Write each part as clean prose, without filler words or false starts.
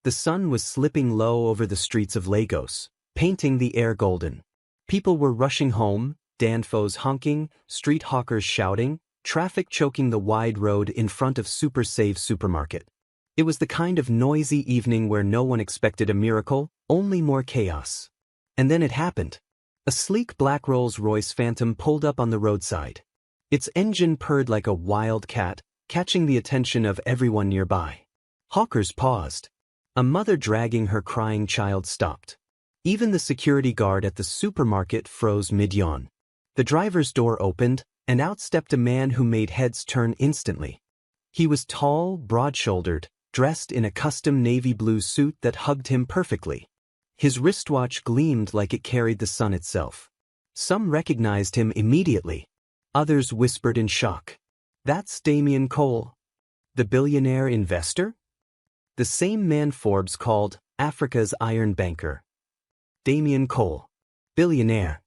The sun was slipping low over the streets of Lagos, painting the air golden. People were rushing home, danfos honking, street hawkers shouting, traffic choking the wide road in front of Super Save supermarket. It was the kind of noisy evening where no one expected a miracle, only more chaos. And then it happened. A sleek black Rolls-Royce Phantom pulled up on the roadside. Its engine purred like a wild cat, catching the attention of everyone nearby. Hawkers paused. A mother dragging her crying child stopped. Even the security guard at the supermarket froze mid-yawn. The driver's door opened, and out stepped a man who made heads turn instantly. He was tall, broad-shouldered, dressed in a custom navy blue suit that hugged him perfectly. His wristwatch gleamed like it carried the sun itself. Some recognized him immediately. Others whispered in shock. "That's Damien Cole, the billionaire investor?" The same man Forbes called Africa's iron banker. Damien Cole, billionaire,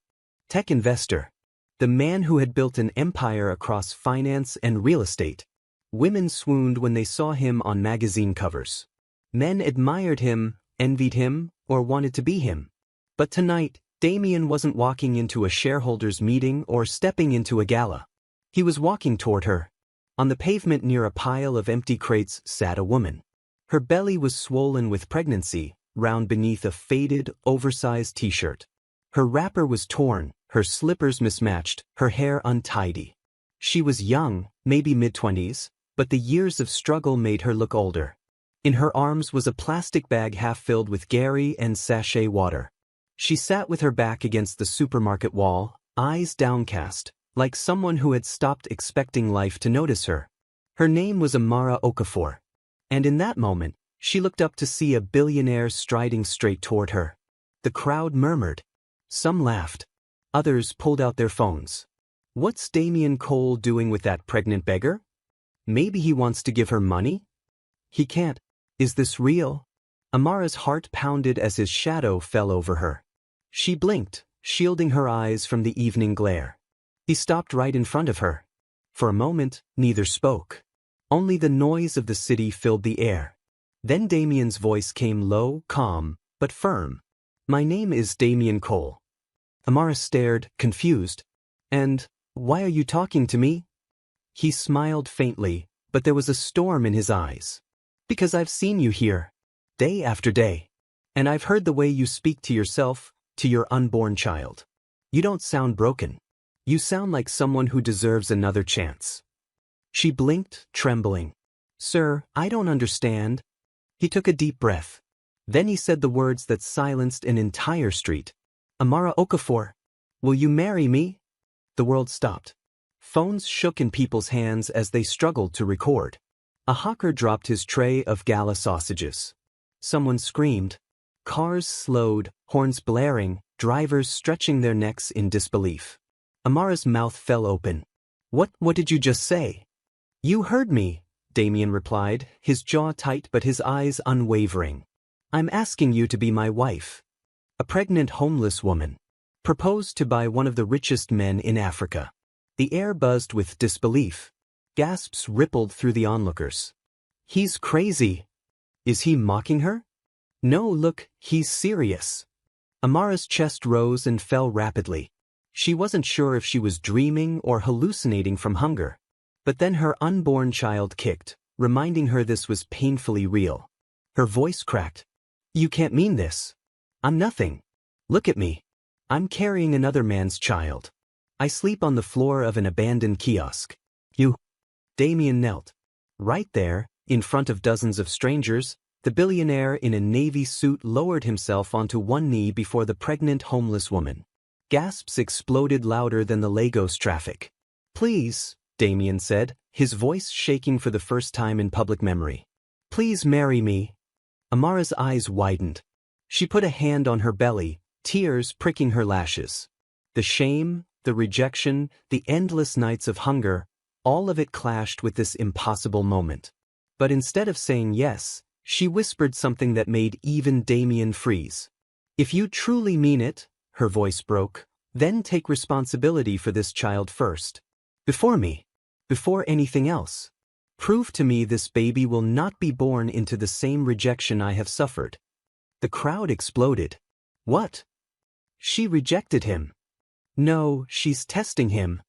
tech investor, the man who had built an empire across finance and real estate. Women swooned when they saw him on magazine covers. Men admired him, envied him, or wanted to be him. But tonight, Damien wasn't walking into a shareholders' meeting or stepping into a gala. He was walking toward her. On the pavement near a pile of empty crates sat a woman. Her belly was swollen with pregnancy, round beneath a faded, oversized t-shirt. Her wrapper was torn, her slippers mismatched, her hair untidy. She was young, maybe mid-20s, but the years of struggle made her look older. In her arms was a plastic bag half filled with Gary and sachet water. She sat with her back against the supermarket wall, eyes downcast, like someone who had stopped expecting life to notice her. Her name was Amara Okafor. And in that moment, she looked up to see a billionaire striding straight toward her. The crowd murmured. Some laughed. Others pulled out their phones. What's Damien Cole doing with that pregnant beggar? Maybe he wants to give her money? He can't. Is this real? Amara's heart pounded as his shadow fell over her. She blinked, shielding her eyes from the evening glare. He stopped right in front of her. For a moment, neither spoke. Only the noise of the city filled the air. Then Damien's voice came low, calm, but firm. "My name is Damien Cole." Amara stared, confused. "And why are you talking to me?" He smiled faintly, but there was a storm in his eyes. "Because I've seen you here, day after day. And I've heard the way you speak to yourself, to your unborn child. You don't sound broken. You sound like someone who deserves another chance." She blinked, trembling. "Sir, I don't understand." He took a deep breath. Then he said the words that silenced an entire street. "Amara Okafor, will you marry me?" The world stopped. Phones shook in people's hands as they struggled to record. A hawker dropped his tray of gala sausages. Someone screamed. Cars slowed, horns blaring, drivers stretching their necks in disbelief. Amara's mouth fell open. What did you just say?" "You heard me," Damien replied, his jaw tight but his eyes unwavering. "I'm asking you to be my wife." A pregnant homeless woman. Proposed to by one of the richest men in Africa. The air buzzed with disbelief. Gasps rippled through the onlookers. "He's crazy. Is he mocking her?" "No, look, he's serious." Amara's chest rose and fell rapidly. She wasn't sure if she was dreaming or hallucinating from hunger. But then her unborn child kicked, reminding her this was painfully real. Her voice cracked. "You can't mean this. I'm nothing. Look at me. I'm carrying another man's child. I sleep on the floor of an abandoned kiosk. You." Damien knelt. Right there, in front of dozens of strangers, the billionaire in a navy suit lowered himself onto one knee before the pregnant homeless woman. Gasps exploded louder than the Lagos traffic. "Please," Damien said, his voice shaking for the first time in public memory. "Please marry me." Amara's eyes widened. She put a hand on her belly, tears pricking her lashes. The shame, the rejection, the endless nights of hunger, all of it clashed with this impossible moment. But instead of saying yes, she whispered something that made even Damien freeze. "If you truly mean it," her voice broke, "then take responsibility for this child first. Before me. Before anything else." Prove to me this baby will not be born into the same rejection I have suffered. The crowd exploded. What? She rejected him. No, she's testing him.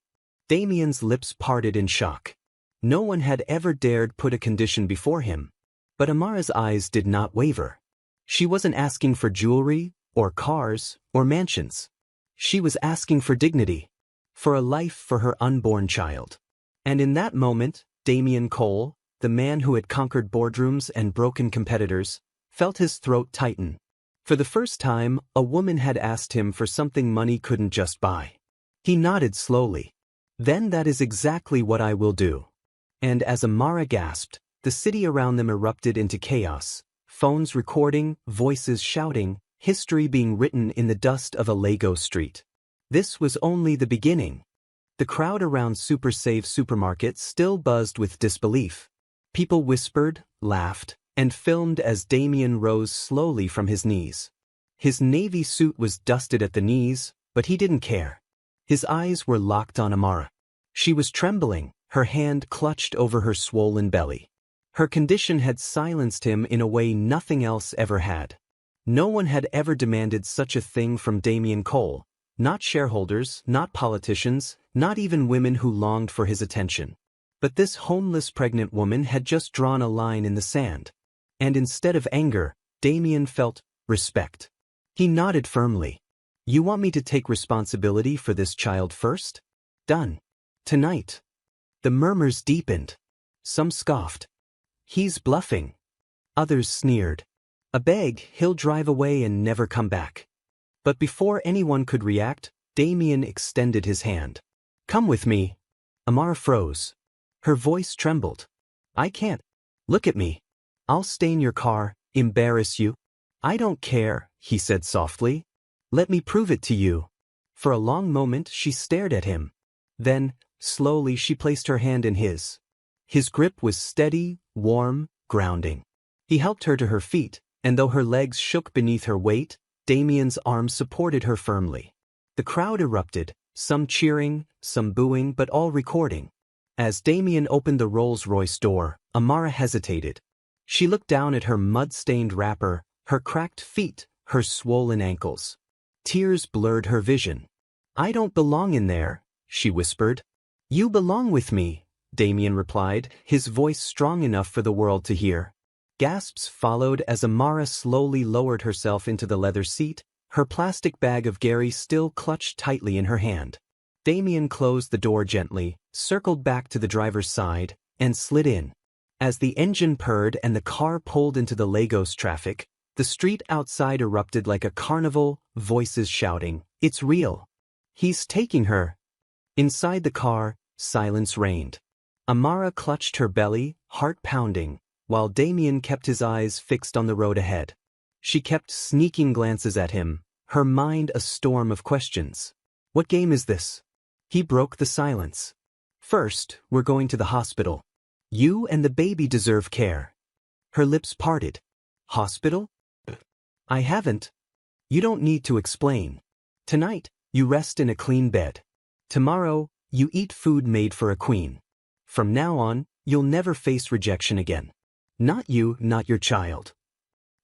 Damien's lips parted in shock. No one had ever dared put a condition before him. But Amara's eyes did not waver. She wasn't asking for jewelry, or cars, or mansions. She was asking for dignity. For a life for her unborn child. And in that moment, Damien Cole, the man who had conquered boardrooms and broken competitors, felt his throat tighten. For the first time, a woman had asked him for something money couldn't just buy. He nodded slowly. Then that is exactly what I will do. And as Amara gasped, the city around them erupted into chaos, phones recording, voices shouting, history being written in the dust of a Lagos street. This was only the beginning. The crowd around Super Save Supermarket still buzzed with disbelief. People whispered, laughed, and filmed as Damien rose slowly from his knees. His navy suit was dusted at the knees, but he didn't care. His eyes were locked on Amara. She was trembling, her hand clutched over her swollen belly. Her condition had silenced him in a way nothing else ever had. No one had ever demanded such a thing from Damien Cole, not shareholders, not politicians, not even women who longed for his attention. But this homeless pregnant woman had just drawn a line in the sand. And instead of anger, Damien felt respect. He nodded firmly. You want me to take responsibility for this child first? Done. Tonight. The murmurs deepened. Some scoffed. He's bluffing. Others sneered. A beg, he'll drive away and never come back. But before anyone could react, Damien extended his hand. Come with me. Amara froze. Her voice trembled. I can't. Look at me. I'll stain your car, embarrass you. I don't care, he said softly. Let me prove it to you. For a long moment she stared at him. Then, slowly she placed her hand in his. His grip was steady, warm, grounding. He helped her to her feet, and though her legs shook beneath her weight, Damien's arms supported her firmly. The crowd erupted, some cheering, some booing, but all recording. As Damien opened the Rolls-Royce door, Amara hesitated. She looked down at her mud-stained wrapper, her cracked feet, her swollen ankles. Tears blurred her vision. I don't belong in there, she whispered. You belong with me, Damien replied, his voice strong enough for the world to hear. Gasps followed as Amara slowly lowered herself into the leather seat, her plastic bag of Gary still clutched tightly in her hand. Damien closed the door gently, circled back to the driver's side, and slid in. As the engine purred and the car pulled into the Lagos traffic, the street outside erupted like a carnival, voices shouting, It's real. He's taking her. Inside the car, silence reigned. Amara clutched her belly, heart pounding, while Damien kept his eyes fixed on the road ahead. She kept sneaking glances at him, her mind a storm of questions. What game is this? He broke the silence. First, we're going to the hospital. You and the baby deserve care. Her lips parted. Hospital? I haven't. You don't need to explain. Tonight, you rest in a clean bed. Tomorrow, you eat food made for a queen. From now on, you'll never face rejection again. Not you, not your child.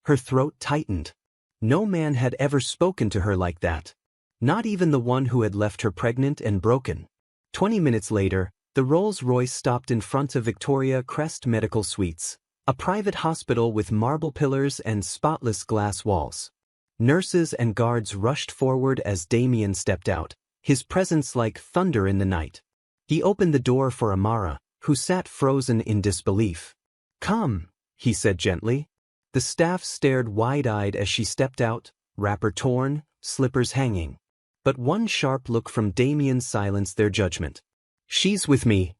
Her throat tightened. No man had ever spoken to her like that. Not even the one who had left her pregnant and broken. 20 minutes later, the Rolls-Royce stopped in front of Victoria Crest Medical Suites, a private hospital with marble pillars and spotless glass walls. Nurses and guards rushed forward as Damien stepped out, his presence like thunder in the night. He opened the door for Amara, who sat frozen in disbelief. Come, he said gently. The staff stared wide-eyed as she stepped out, wrapper torn, slippers hanging. But one sharp look from Damien silenced their judgment. She's with me.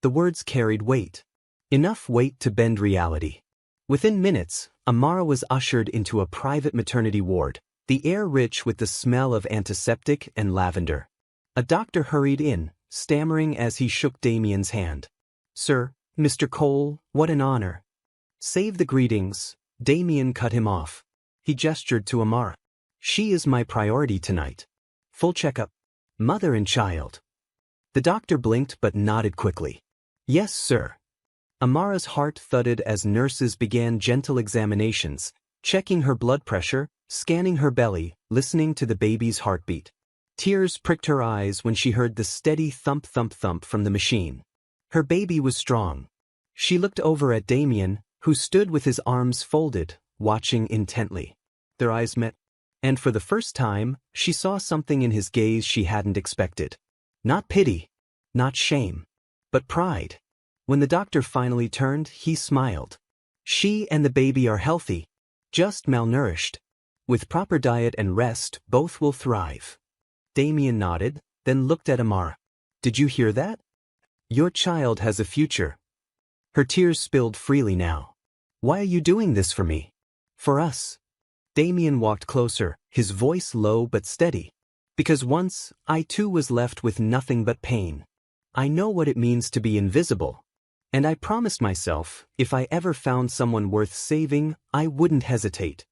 The words carried weight. Enough weight to bend reality. Within minutes, Amara was ushered into a private maternity ward, the air rich with the smell of antiseptic and lavender. A doctor hurried in, stammering as he shook Damien's hand. Sir, Mr. Cole, what an honor. Save the greetings, Damien cut him off. He gestured to Amara. She is my priority tonight. Full checkup. Mother and child. The doctor blinked but nodded quickly. Yes, sir. Amara's heart thudded as nurses began gentle examinations, checking her blood pressure, scanning her belly, listening to the baby's heartbeat. Tears pricked her eyes when she heard the steady thump-thump-thump from the machine. Her baby was strong. She looked over at Damien, who stood with his arms folded, watching intently. Their eyes met, and for the first time, she saw something in his gaze she hadn't expected. Not pity, not shame, but pride. When the doctor finally turned, he smiled. She and the baby are healthy, just malnourished. With proper diet and rest, both will thrive. Damien nodded, then looked at Amara. Did you hear that? Your child has a future. Her tears spilled freely now. Why are you doing this for me? For us. Damien walked closer, his voice low but steady. Because once, I too was left with nothing but pain. I know what it means to be invisible. And I promised myself, if I ever found someone worth saving, I wouldn't hesitate.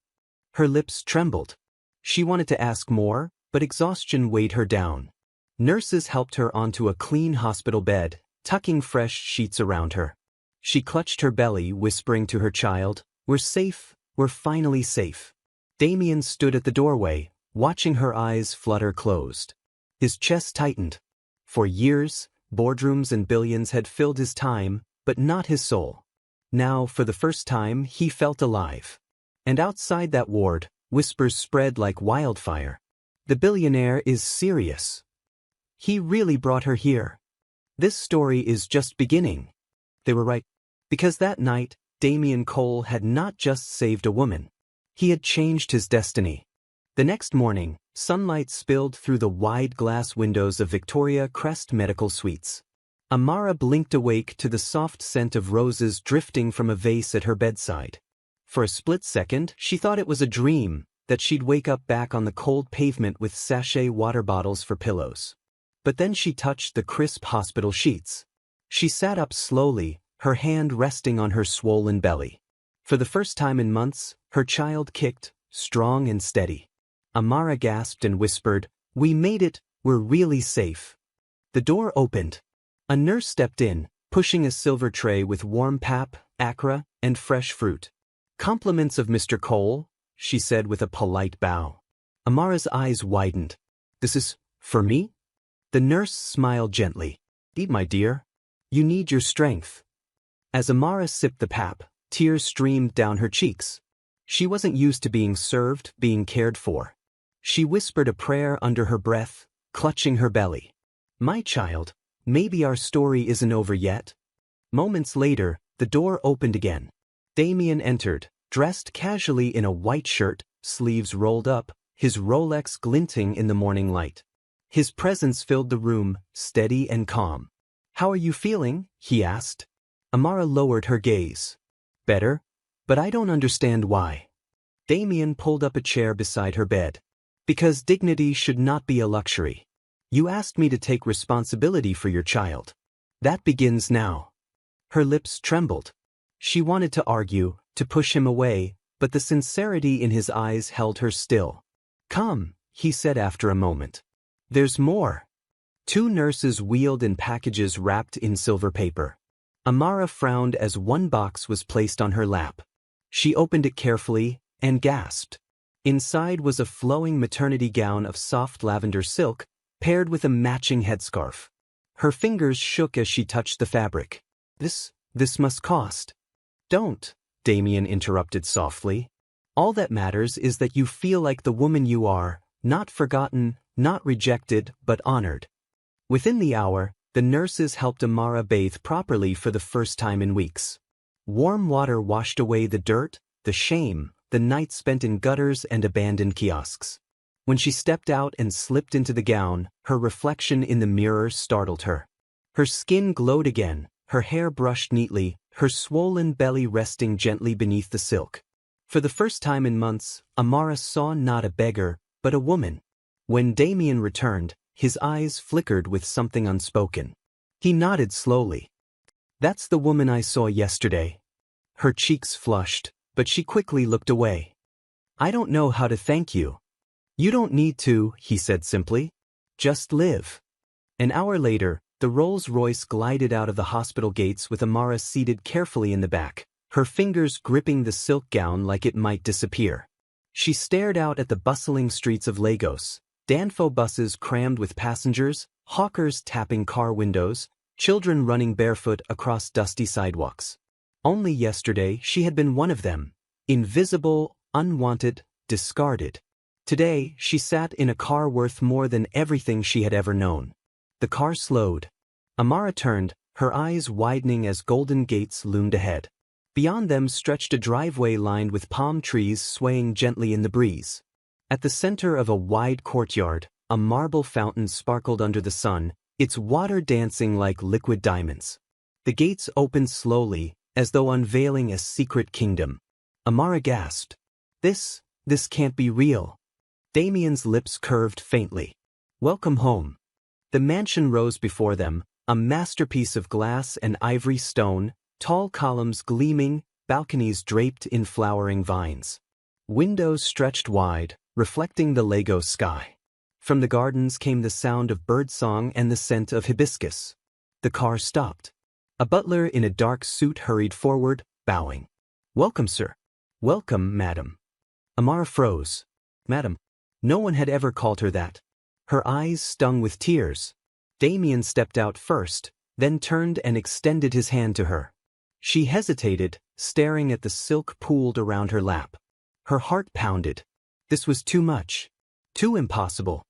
Her lips trembled. She wanted to ask more, but exhaustion weighed her down. Nurses helped her onto a clean hospital bed, tucking fresh sheets around her. She clutched her belly, whispering to her child, "We're safe, we're finally safe." Damien stood at the doorway, watching her eyes flutter closed. His chest tightened. For years, boardrooms and billions had filled his time, but not his soul. Now, for the first time, he felt alive. And outside that ward, whispers spread like wildfire. The billionaire is serious. He really brought her here. This story is just beginning. They were right. Because that night, Damien Cole had not just saved a woman. He had changed his destiny. The next morning, sunlight spilled through the wide glass windows of Victoria Crest Medical Suites. Amara blinked awake to the soft scent of roses drifting from a vase at her bedside. For a split second, she thought it was a dream, that she'd wake up back on the cold pavement with sachet water bottles for pillows. But then she touched the crisp hospital sheets. She sat up slowly, her hand resting on her swollen belly. For the first time in months, her child kicked, strong and steady. Amara gasped and whispered, "We made it, we're really safe." The door opened. A nurse stepped in, pushing a silver tray with warm pap, akra, and fresh fruit. "Compliments of Mr. Cole," she said with a polite bow. Amara's eyes widened. "This is for me?" The nurse smiled gently. "Eat, my dear. You need your strength." As Amara sipped the pap, tears streamed down her cheeks. She wasn't used to being served, being cared for. She whispered a prayer under her breath, clutching her belly. "My child, maybe our story isn't over yet." Moments later, the door opened again. Damien entered, dressed casually in a white shirt, sleeves rolled up, his Rolex glinting in the morning light. His presence filled the room, steady and calm. "How are you feeling?" he asked. Amara lowered her gaze. "Better, but I don't understand why." Damien pulled up a chair beside her bed. "Because dignity should not be a luxury. You asked me to take responsibility for your child. That begins now." Her lips trembled. She wanted to argue, to push him away, but the sincerity in his eyes held her still. "Come," he said after a moment. "There's more." Two nurses wheeled in packages wrapped in silver paper. Amara frowned as one box was placed on her lap. She opened it carefully and gasped. Inside was a flowing maternity gown of soft lavender silk, paired with a matching headscarf. Her fingers shook as she touched the fabric. This must cost." "Don't," Damien interrupted softly. "All that matters is that you feel like the woman you are, not forgotten, not rejected, but honored." Within the hour, the nurses helped Amara bathe properly for the first time in weeks. Warm water washed away the dirt, the shame, the nights spent in gutters and abandoned kiosks. When she stepped out and slipped into the gown, her reflection in the mirror startled her. Her skin glowed again, her hair brushed neatly, her swollen belly resting gently beneath the silk. For the first time in months, Amara saw not a beggar, but a woman. When Damien returned, his eyes flickered with something unspoken. He nodded slowly. "That's the woman I saw yesterday." Her cheeks flushed, but she quickly looked away. "I don't know how to thank you." "You don't need to," he said simply. "Just live." An hour later, The Rolls-Royce glided out of the hospital gates with Amara seated carefully in the back, her fingers gripping the silk gown like it might disappear. She stared out at the bustling streets of Lagos, Danfo buses crammed with passengers, hawkers tapping car windows, children running barefoot across dusty sidewalks. Only yesterday she had been one of them, invisible, unwanted, discarded. Today she sat in a car worth more than everything she had ever known. The car slowed. Amara turned, her eyes widening as golden gates loomed ahead. Beyond them stretched a driveway lined with palm trees swaying gently in the breeze. At the center of a wide courtyard, a marble fountain sparkled under the sun, its water dancing like liquid diamonds. The gates opened slowly, as though unveiling a secret kingdom. Amara gasped. This can't be real. Damien's lips curved faintly. Welcome home. The mansion rose before them, a masterpiece of glass and ivory stone, tall columns gleaming, balconies draped in flowering vines. Windows stretched wide, reflecting the Lagos sky. From the gardens came the sound of birdsong and the scent of hibiscus. The car stopped. A butler in a dark suit hurried forward, bowing. Welcome, sir. Welcome, madam. Amara froze. Madam. No one had ever called her that. Her eyes stung with tears. Damien stepped out first, then turned and extended his hand to her. She hesitated, staring at the silk pooled around her lap. Her heart pounded. This was too much. Too impossible.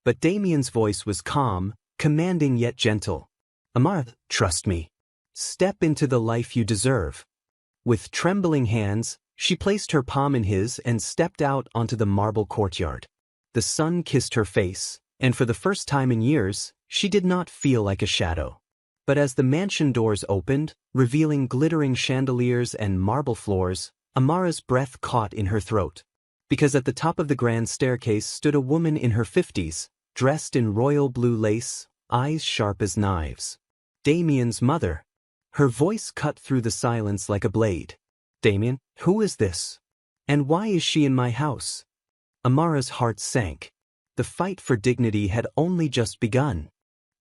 But Damien's voice was calm, commanding yet gentle. Amara, trust me. Step into the life you deserve. With trembling hands, she placed her palm in his and stepped out onto the marble courtyard. The sun kissed her face, and for the first time in years, she did not feel like a shadow. But as the mansion doors opened, revealing glittering chandeliers and marble floors, Amara's breath caught in her throat. Because at the top of the grand staircase stood a woman in her 50s, dressed in royal blue lace, eyes sharp as knives. Damien's mother. Her voice cut through the silence like a blade. Damien, who is this? And why is she in my house? Amara's heart sank. The fight for dignity had only just begun.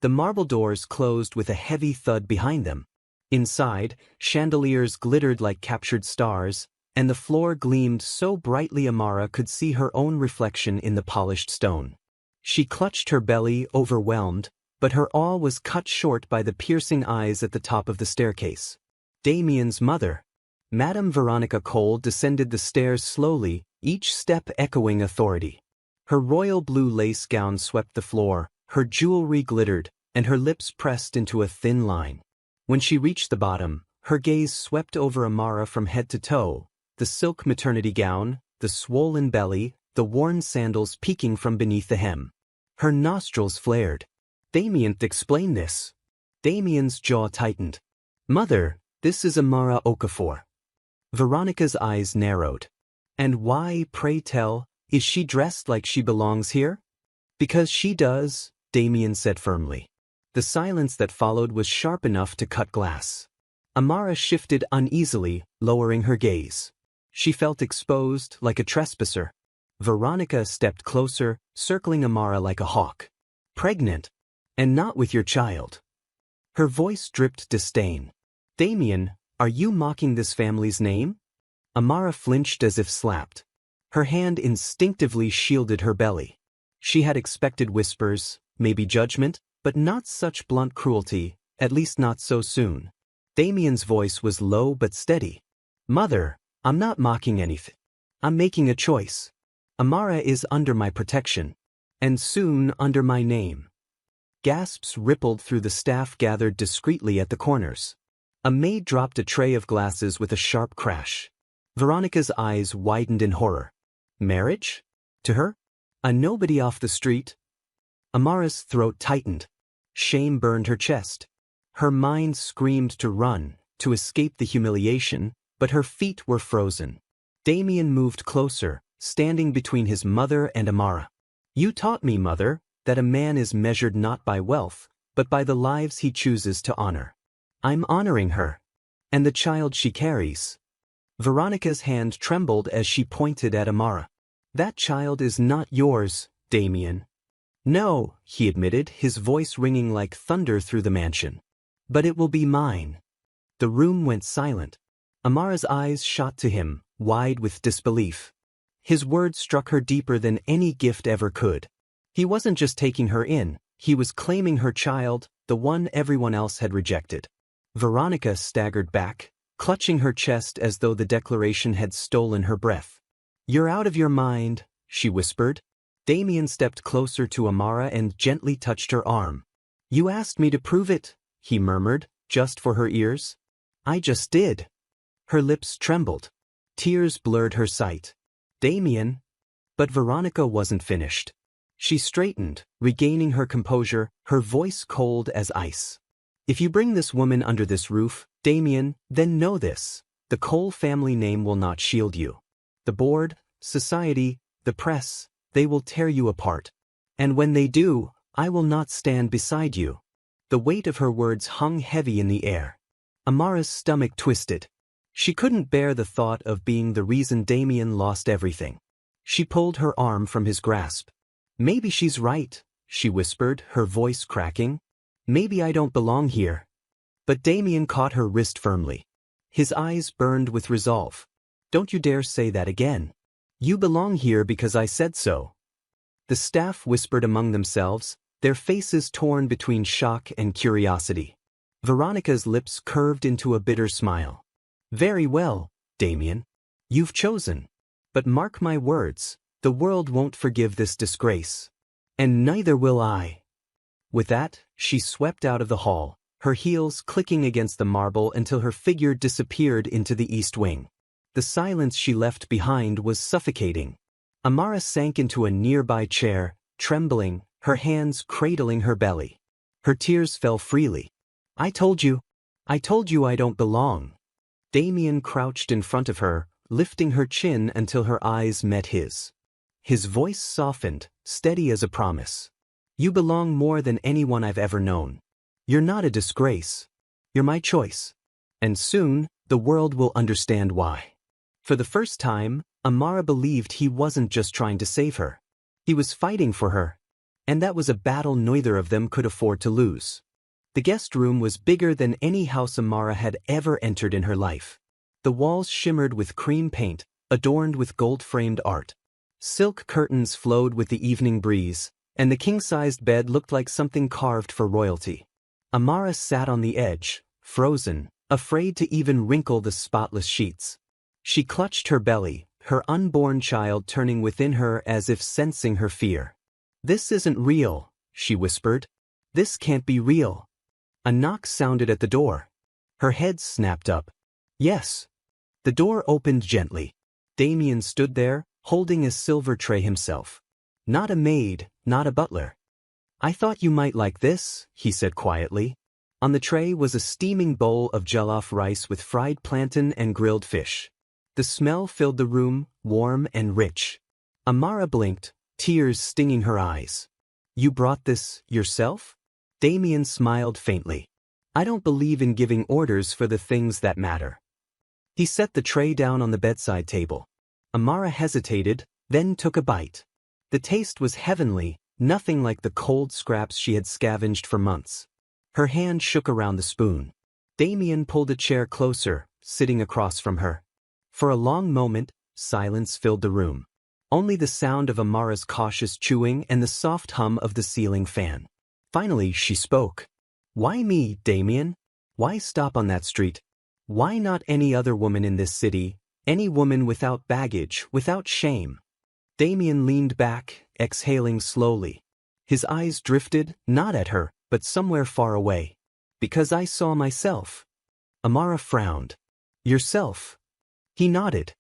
The marble doors closed with a heavy thud behind them. Inside, chandeliers glittered like captured stars, and the floor gleamed so brightly Amara could see her own reflection in the polished stone. She clutched her belly, overwhelmed, but her awe was cut short by the piercing eyes at the top of the staircase. Damien's mother. Madame Veronica Cole descended the stairs slowly, each step echoing authority. Her royal blue lace gown swept the floor, her jewelry glittered, and her lips pressed into a thin line. When she reached the bottom, her gaze swept over Amara from head to toe, the silk maternity gown, the swollen belly, the worn sandals peeking from beneath the hem. Her nostrils flared. Damien, explain this. Damien's jaw tightened. Mother, this is Amara Okafor. Veronica's eyes narrowed. And why, pray tell, is she dressed like she belongs here? Because she does, Damien said firmly. The silence that followed was sharp enough to cut glass. Amara shifted uneasily, lowering her gaze. She felt exposed, like a trespasser. Veronica stepped closer, circling Amara like a hawk. Pregnant. And not with your child. Her voice dripped disdain. Damien, are you mocking this family's name? Amara flinched as if slapped. Her hand instinctively shielded her belly. She had expected whispers, maybe judgment, but not such blunt cruelty, at least not so soon. Damien's voice was low but steady. Mother, I'm not mocking anything. I'm making a choice. Amara is under my protection. And soon under my name. Gasps rippled through the staff gathered discreetly at the corners. A maid dropped a tray of glasses with a sharp crash. Veronica's eyes widened in horror. Marriage? To her? A nobody off the street? Amara's throat tightened. Shame burned her chest. Her mind screamed to run, to escape the humiliation, but her feet were frozen. Damien moved closer, standing between his mother and Amara. You taught me, mother, that a man is measured not by wealth, but by the lives he chooses to honor. I'm honoring her. And the child she carries. Veronica's hand trembled as she pointed at Amara. That child is not yours, Damien. No, he admitted, his voice ringing like thunder through the mansion. But it will be mine. The room went silent. Amara's eyes shot to him, wide with disbelief. His words struck her deeper than any gift ever could. He wasn't just taking her in, he was claiming her child, the one everyone else had rejected. Veronica staggered back, clutching her chest as though the declaration had stolen her breath. "You're out of your mind," she whispered. Damien stepped closer to Amara and gently touched her arm. "You asked me to prove it," he murmured, just for her ears. "I just did." Her lips trembled. Tears blurred her sight. "Damien." But Veronica wasn't finished. She straightened, regaining her composure, her voice cold as ice. "If you bring this woman under this roof, Damien, then know this. The Cole family name will not shield you. The board, society, the press, they will tear you apart. And when they do, I will not stand beside you." The weight of her words hung heavy in the air. Amara's stomach twisted. She couldn't bear the thought of being the reason Damien lost everything. She pulled her arm from his grasp. "Maybe she's right," she whispered, her voice cracking. "Maybe I don't belong here." But Damien caught her wrist firmly. His eyes burned with resolve. "Don't you dare say that again. You belong here because I said so." The staff whispered among themselves, their faces torn between shock and curiosity. Veronica's lips curved into a bitter smile. "Very well, Damien. You've chosen. But mark my words, the world won't forgive this disgrace. And neither will I." With that, she swept out of the hall, her heels clicking against the marble until her figure disappeared into the east wing. The silence she left behind was suffocating. Amara sank into a nearby chair, trembling, her hands cradling her belly. Her tears fell freely. I told you I don't belong." Damien crouched in front of her, lifting her chin until her eyes met his. His voice softened, steady as a promise. "You belong more than anyone I've ever known. You're not a disgrace. You're my choice. And soon, the world will understand why." For the first time, Amara believed he wasn't just trying to save her. He was fighting for her. And that was a battle neither of them could afford to lose. The guest room was bigger than any house Amara had ever entered in her life. The walls shimmered with cream paint, adorned with gold-framed art. Silk curtains flowed with the evening breeze, and the king-sized bed looked like something carved for royalty. Amara sat on the edge, frozen, afraid to even wrinkle the spotless sheets. She clutched her belly, her unborn child turning within her as if sensing her fear. "This isn't real," she whispered. "This can't be real." A knock sounded at the door. Her head snapped up. "Yes." The door opened gently. Damien stood there, holding a silver tray himself. "Not a maid, not a butler." "I thought you might like this," he said quietly. On the tray was a steaming bowl of jollof rice with fried plantain and grilled fish. The smell filled the room, warm and rich. Amara blinked, tears stinging her eyes. "You brought this yourself?" Damien smiled faintly. "I don't believe in giving orders for the things that matter." He set the tray down on the bedside table. Amara hesitated, then took a bite. The taste was heavenly, nothing like the cold scraps she had scavenged for months. Her hand shook around the spoon. Damien pulled a chair closer, sitting across from her. For a long moment, silence filled the room. Only the sound of Amara's cautious chewing and the soft hum of the ceiling fan. Finally, she spoke. "Why me, Damien? Why stop on that street? Why not any other woman in this city, any woman without baggage, without shame?" Damien leaned back, exhaling slowly. His eyes drifted, not at her, but somewhere far away. "Because I saw myself." Amara frowned. "Yourself?" He nodded.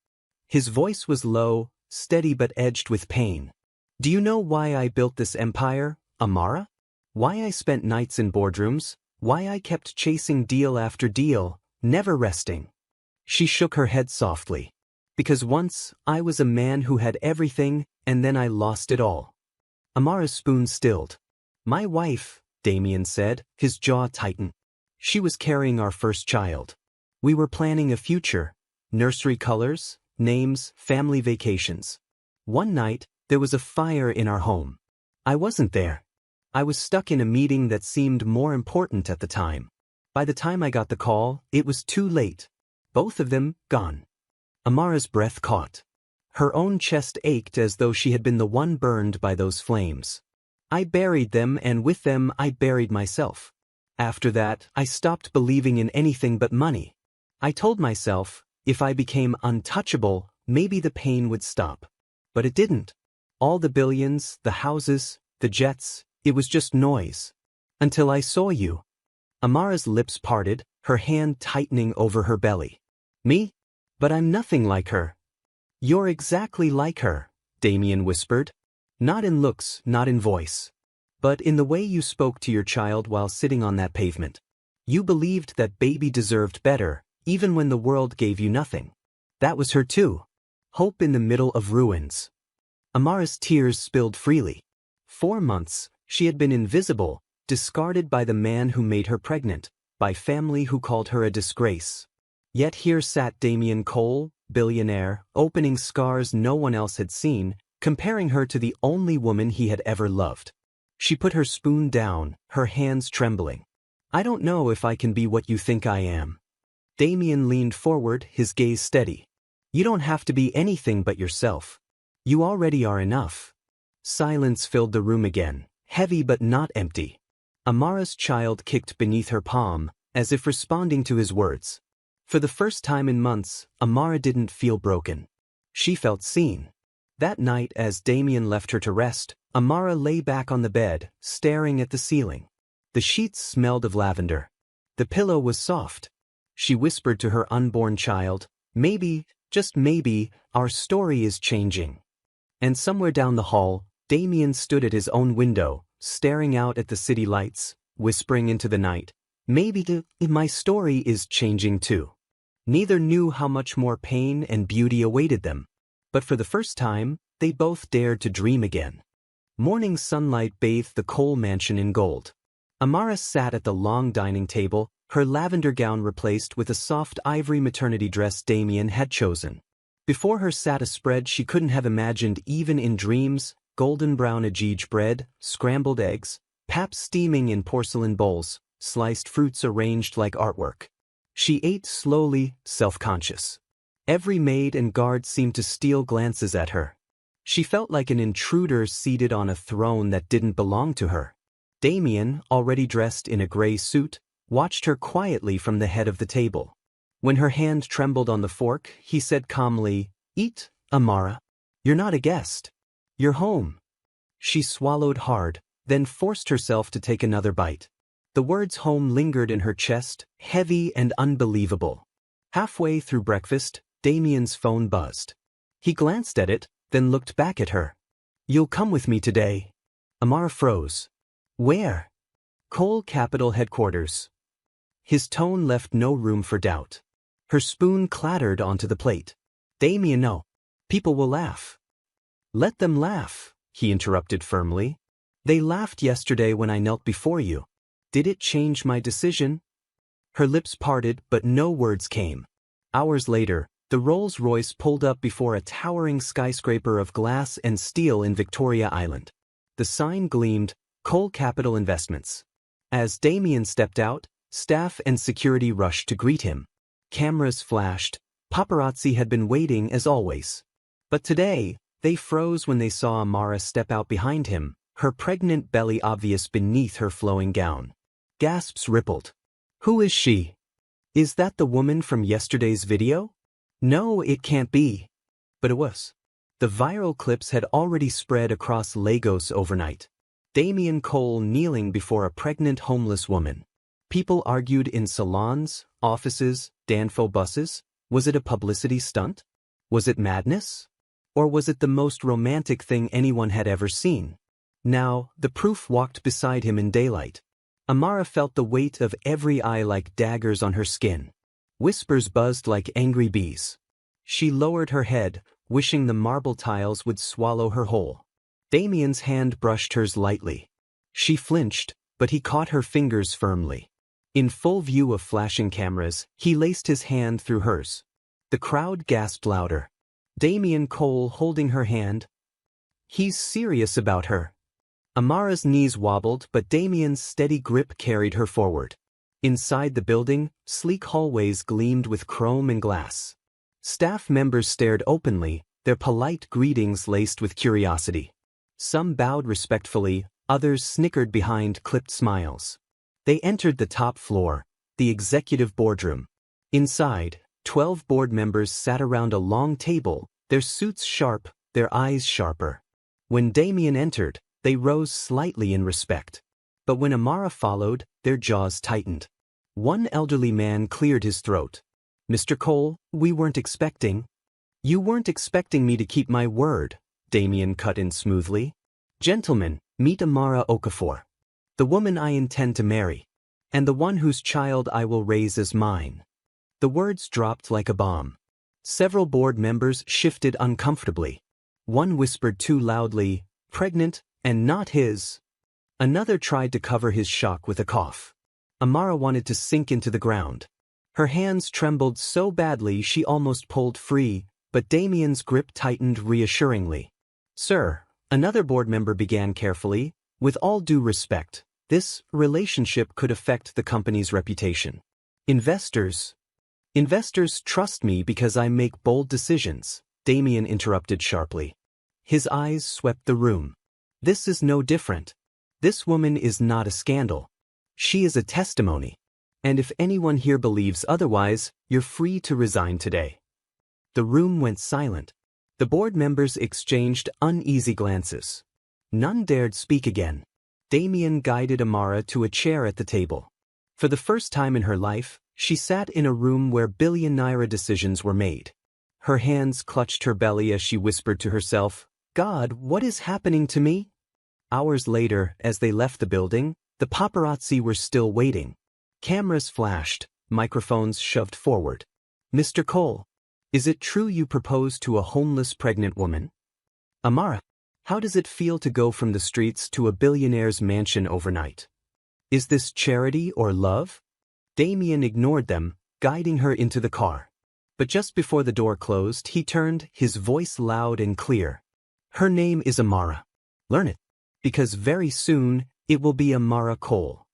His voice was low, steady but edged with pain. "Do you know why I built this empire, Amara? Why I spent nights in boardrooms? Why I kept chasing deal after deal, never resting?" She shook her head softly. "Because once, I was a man who had everything, and then I lost it all." Amara's spoon stilled. "My wife," Damien said, his jaw tightened. "She was carrying our first child. We were planning a future. Nursery colors, names, family vacations. One night, there was a fire in our home. I wasn't there. I was stuck in a meeting that seemed more important at the time. By the time I got the call, it was too late. Both of them, gone. Amara's breath caught. Her own chest ached as though she had been the one burned by those flames. I buried them, and with them I buried myself. After that, I stopped believing in anything but money. I told myself, if I became untouchable, maybe the pain would stop. But it didn't. All the billions, the houses, the jets, it was just noise. Until I saw you. Amara's lips parted, her hand tightening over her belly. Me? But I'm nothing like her. You're exactly like her, Damien whispered. Not in looks, not in voice. But in the way you spoke to your child while sitting on that pavement. You believed that baby deserved better, even when the world gave you nothing. That was her too. Hope in the middle of ruins. Amara's tears spilled freely. 4 months, she had been invisible, discarded by the man who made her pregnant, by family who called her a disgrace. Yet here sat Damien Cole, billionaire, opening scars no one else had seen, comparing her to the only woman he had ever loved. She put her spoon down, her hands trembling. I don't know if I can be what you think I am. Damien leaned forward, his gaze steady. You don't have to be anything but yourself. You already are enough. Silence filled the room again, heavy but not empty. Amara's child kicked beneath her palm, as if responding to his words. For the first time in months, Amara didn't feel broken. She felt seen. That night, as Damien left her to rest, Amara lay back on the bed, staring at the ceiling. The sheets smelled of lavender. The pillow was soft. She whispered to her unborn child, maybe, just maybe, our story is changing. And somewhere down the hall, Damien stood at his own window, staring out at the city lights, whispering into the night, maybe my story is changing too. Neither knew how much more pain and beauty awaited them. But for the first time, they both dared to dream again. Morning sunlight bathed the Cole mansion in gold. Amara sat at the long dining table, her lavender gown replaced with a soft ivory maternity dress Damien had chosen. Before her sat a spread she couldn't have imagined even in dreams: golden brown ajij bread, scrambled eggs, pap steaming in porcelain bowls, sliced fruits arranged like artwork. She ate slowly, self-conscious. Every maid and guard seemed to steal glances at her. She felt like an intruder seated on a throne that didn't belong to her. Damien, already dressed in a gray suit, watched her quietly from the head of the table. When her hand trembled on the fork, he said calmly, "Eat, Amara. You're not a guest. You're home." She swallowed hard, then forced herself to take another bite. The words home lingered in her chest, heavy and unbelievable. Halfway through breakfast, Damien's phone buzzed. He glanced at it, then looked back at her. "You'll come with me today." Amara froze. "Where?" "Cole Capital headquarters." His tone left no room for doubt. Her spoon clattered onto the plate. "Damien, no. People will laugh." "Let them laugh," he interrupted firmly. "They laughed yesterday when I knelt before you. Did it change my decision?" Her lips parted, but no words came. Hours later, the Rolls-Royce pulled up before a towering skyscraper of glass and steel in Victoria Island. The sign gleamed, Cole Capital Investments. As Damien stepped out, staff and security rushed to greet him. Cameras flashed. Paparazzi had been waiting as always. But today, they froze when they saw Amara step out behind him, her pregnant belly obvious beneath her flowing gown. Gasps rippled. "Who is she? Is that the woman from yesterday's video? No, it can't be." But it was. The viral clips had already spread across Lagos overnight. Damien Cole kneeling before a pregnant homeless woman. People argued in salons, offices, Danfo buses. Was it a publicity stunt? Was it madness? Or was it the most romantic thing anyone had ever seen? Now, the proof walked beside him in daylight. Amara felt the weight of every eye like daggers on her skin. Whispers buzzed like angry bees. She lowered her head, wishing the marble tiles would swallow her whole. Damien's hand brushed hers lightly. She flinched, but he caught her fingers firmly. In full view of flashing cameras, he laced his hand through hers. The crowd gasped louder. Damien Cole holding her hand. "He's serious about her." Amara's knees wobbled, but Damien's steady grip carried her forward. Inside the building, sleek hallways gleamed with chrome and glass. Staff members stared openly, their polite greetings laced with curiosity. Some bowed respectfully, others snickered behind clipped smiles. They entered the top floor, the executive boardroom. Inside, 12 board members sat around a long table, their suits sharp, their eyes sharper. When Damien entered, they rose slightly in respect. But when Amara followed, their jaws tightened. One elderly man cleared his throat. "Mr. Cole, we weren't expecting—" "You weren't expecting me to keep my word," Damien cut in smoothly. "Gentlemen, meet Amara Okafor. The woman I intend to marry. And the one whose child I will raise as mine." The words dropped like a bomb. Several board members shifted uncomfortably. One whispered too loudly, "Pregnant, and not his." Another tried to cover his shock with a cough. Amara wanted to sink into the ground. Her hands trembled so badly she almost pulled free, but Damien's grip tightened reassuringly. "Sir," another board member began carefully, "with all due respect, this relationship could affect the company's reputation. Investors trust me because I make bold decisions," Damien interrupted sharply. His eyes swept the room. "This is no different. This woman is not a scandal. She is a testimony. And if anyone here believes otherwise, you're free to resign today." The room went silent. The board members exchanged uneasy glances. None dared speak again. Damien guided Amara to a chair at the table. For the first time in her life, she sat in a room where billionaire decisions were made. Her hands clutched her belly as she whispered to herself, "God, what is happening to me?" Hours later, as they left the building, the paparazzi were still waiting. Cameras flashed, microphones shoved forward. "Mr. Cole, is it true you proposed to a homeless pregnant woman?" "Amara, how does it feel to go from the streets to a billionaire's mansion overnight? Is this charity or love?" Damien ignored them, guiding her into the car. But just before the door closed, he turned, his voice loud and clear. "Her name is Amara. Learn it. Because very soon, it will be Amara Cole."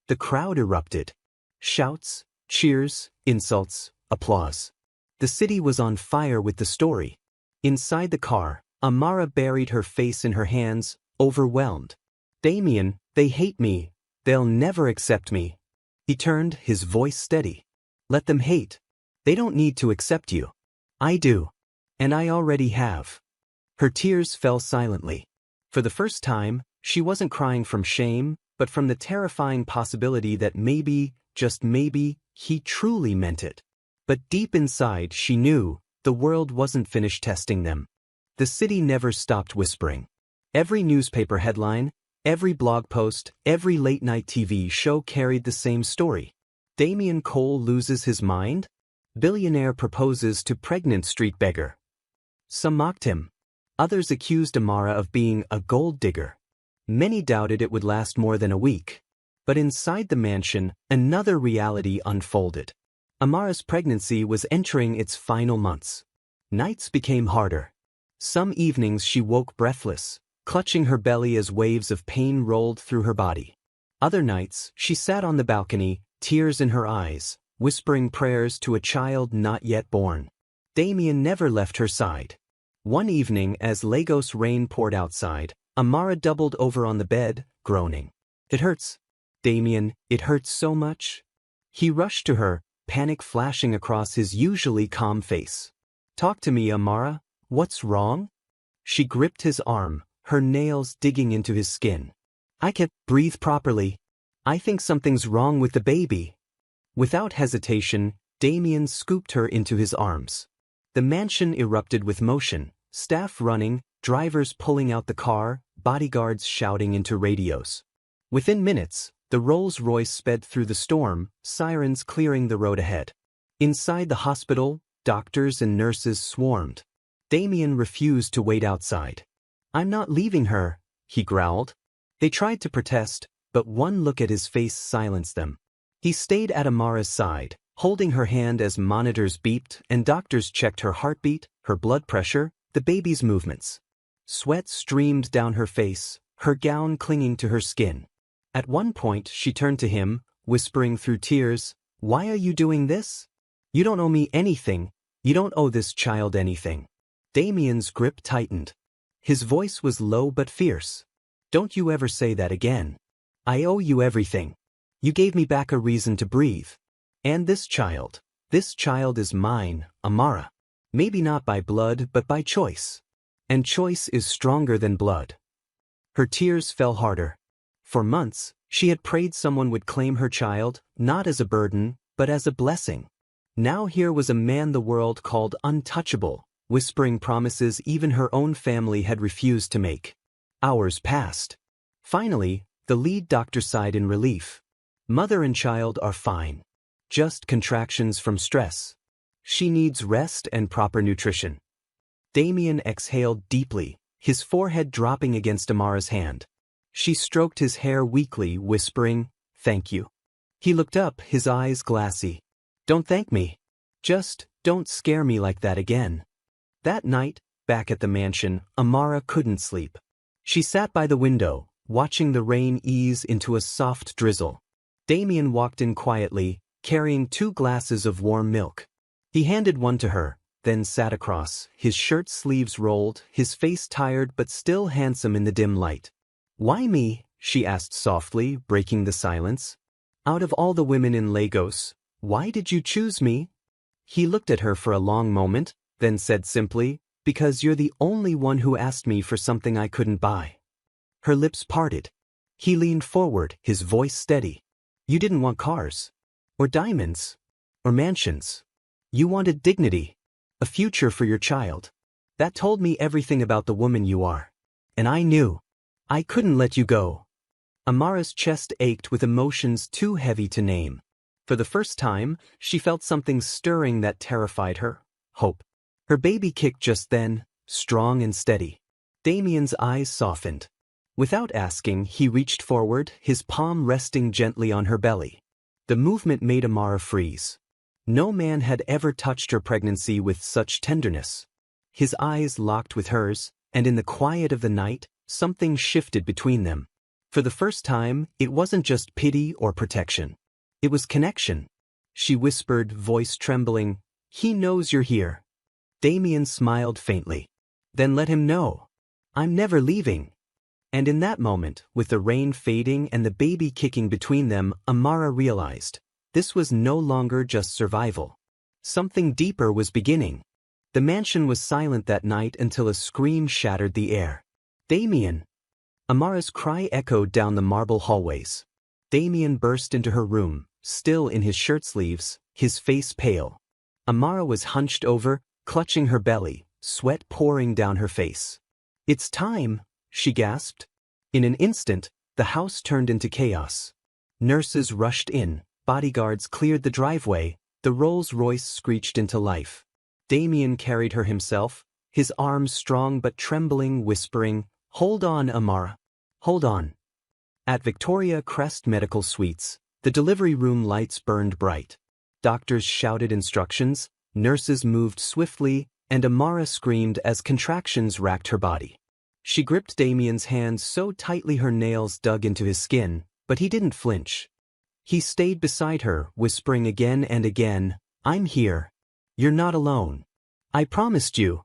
The crowd erupted. Shouts, cheers, insults, applause. The city was on fire with the story. Inside the car, Amara buried her face in her hands, overwhelmed. "Damien, they hate me. They'll never accept me." He turned, his voice steady. "Let them hate. They don't need to accept you. I do. And I already have." Her tears fell silently. For the first time, she wasn't crying from shame, but from the terrifying possibility that maybe, just maybe, he truly meant it. But deep inside she knew, the world wasn't finished testing them. The city never stopped whispering. Every newspaper headline, every blog post, every late-night TV show carried the same story. Damien Cole loses his mind? Billionaire proposes to pregnant street beggar. Some mocked him. Others accused Amara of being a gold digger. Many doubted it would last more than a week. But inside the mansion, another reality unfolded. Amara's pregnancy was entering its final months. Nights became harder. Some evenings she woke breathless, clutching her belly as waves of pain rolled through her body. Other nights, she sat on the balcony, tears in her eyes, whispering prayers to a child not yet born. Damien never left her side. One evening, as Lagos rain poured outside, Amara doubled over on the bed, groaning. "It hurts. Damien, it hurts so much." He rushed to her, panic flashing across his usually calm face. "Talk to me, Amara. What's wrong?" She gripped his arm, her nails digging into his skin. "I can't breathe properly. I think something's wrong with the baby." Without hesitation, Damien scooped her into his arms. The mansion erupted with motion, staff running, drivers pulling out the car, bodyguards shouting into radios. Within minutes, the Rolls-Royce sped through the storm, sirens clearing the road ahead. Inside the hospital, doctors and nurses swarmed. Damien refused to wait outside. "I'm not leaving her," he growled. They tried to protest, but one look at his face silenced them. He stayed at Amara's side, holding her hand as monitors beeped and doctors checked her heartbeat, her blood pressure, the baby's movements. Sweat streamed down her face, her gown clinging to her skin. At one point she turned to him, whispering through tears, "Why are you doing this? You don't owe me anything, you don't owe this child anything." Damien's grip tightened. His voice was low but fierce. "Don't you ever say that again. I owe you everything. You gave me back a reason to breathe. And this child is mine, Amara. Maybe not by blood but by choice. And choice is stronger than blood." Her tears fell harder. For months, she had prayed someone would claim her child, not as a burden, but as a blessing. Now here was a man the world called untouchable, whispering promises even her own family had refused to make. Hours passed. Finally, the lead doctor sighed in relief. "Mother and child are fine. Just contractions from stress. She needs rest and proper nutrition." Damien exhaled deeply, his forehead dropping against Amara's hand. She stroked his hair weakly, whispering, "Thank you." He looked up, his eyes glassy. "Don't thank me. Just don't scare me like that again." That night, back at the mansion, Amara couldn't sleep. She sat by the window, watching the rain ease into a soft drizzle. Damien walked in quietly, carrying 2 glasses of warm milk. He handed one to her, then sat across, his shirt sleeves rolled, his face tired but still handsome in the dim light. "Why me?" she asked softly, breaking the silence. "Out of all the women in Lagos, why did you choose me?" He looked at her for a long moment, then said simply, "Because you're the only one who asked me for something I couldn't buy." Her lips parted. He leaned forward, his voice steady. "You didn't want cars. Or diamonds. Or mansions. You wanted dignity. A future for your child. That told me everything about the woman you are. And I knew. I couldn't let you go." Amara's chest ached with emotions too heavy to name. For the first time, she felt something stirring that terrified her. Hope. Her baby kicked just then, strong and steady. Damien's eyes softened. Without asking, he reached forward, his palm resting gently on her belly. The movement made Amara freeze. No man had ever touched her pregnancy with such tenderness. His eyes locked with hers, and in the quiet of the night, something shifted between them. For the first time, it wasn't just pity or protection. It was connection. She whispered, voice trembling, "He knows you're here." Damien smiled faintly. "Then let him know. I'm never leaving." And in that moment, with the rain fading and the baby kicking between them, Amara realized this was no longer just survival. Something deeper was beginning. The mansion was silent that night until a scream shattered the air. "Damien!" Amara's cry echoed down the marble hallways. Damien burst into her room, still in his shirt sleeves, his face pale. Amara was hunched over, clutching her belly, sweat pouring down her face. "It's time," she gasped. In an instant, the house turned into chaos. Nurses rushed in, bodyguards cleared the driveway, the Rolls-Royce screeched into life. Damien carried her himself, his arms strong but trembling, whispering, "Hold on, Amara. Hold on." At Victoria Crest Medical Suites, the delivery room lights burned bright. Doctors shouted instructions, nurses moved swiftly, and Amara screamed as contractions racked her body. She gripped Damien's hand so tightly her nails dug into his skin, but he didn't flinch. He stayed beside her, whispering again and again, "I'm here. You're not alone. I promised you."